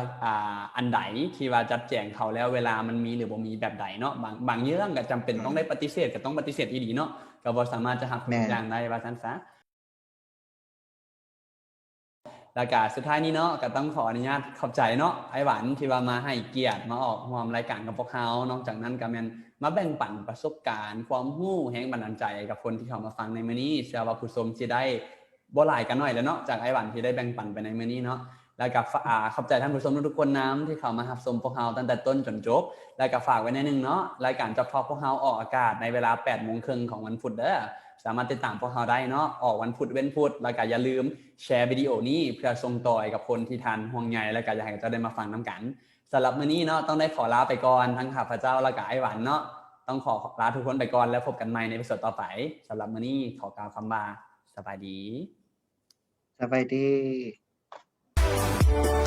อันใดที่ว่าจัดแจงเขาแล้วเวลามันมีหรือบ่มีแบบใดเนาะบางเรื่องก็จำเป็นต้องได้ปฏิเสธก็ต้องปฏิเสธอีหลีเนาะก็บ่สามารถจะรับทุกอย่างได้ว่าซั่นซะแล้วก็สุดท้ายนี้เนาะก็ต้องขออนุญาตขอบใจเนาะไอ้หวานที่ว่ามาให้เกียรติมาออกร่วมรายการกับพวกเรานอกจากนั้นก็แม่นมาแบ่งปันประสบการณ์ความรู้แรงบันดาลใจกับคนที่เข้ามาฟังในมื้อนี้เชื่อว่าผู้ชมสิได้บ่หลายกันหน่อยแล้วเนาะจากไอ้หวานที่ได้แบ่งปันไปในมื้อนี้เนาะแล้วก็ขอบใจท่านผู้ชมทุกๆคนนํที่เข้ามารับชมพวกเราตั้งแต่ต้นจนจบแล้วก็ฝากไว้ในนึงเนาะรายการJob Talkพวกเราออกอากาศในเวลา 8:30 นของวันพุธเด้อสามารถติดตามพวกเราได้เนาะออกวันพุธเว้นพุธแล้วก็อย่าลืมแชร์วิดีโอนี้เพื่อส่งต่อให้กับคนที่ทันห่วงใยแล้วก็อยากให้เจ้าได้มาฟังนํกันสำหรับมื้อนี้เนาะต้องได้ขอลาไปก่อนทั้งข้าพเจ้าแล้วก็ไอ้หวานเนาะต้องขอลาทุกคนไปก่อนแล้วพบกันใหม่ในเอพิโซดต่อไปสำหรับมื้อนี้ขอกล่าวคำว่าสบายดีสบายดี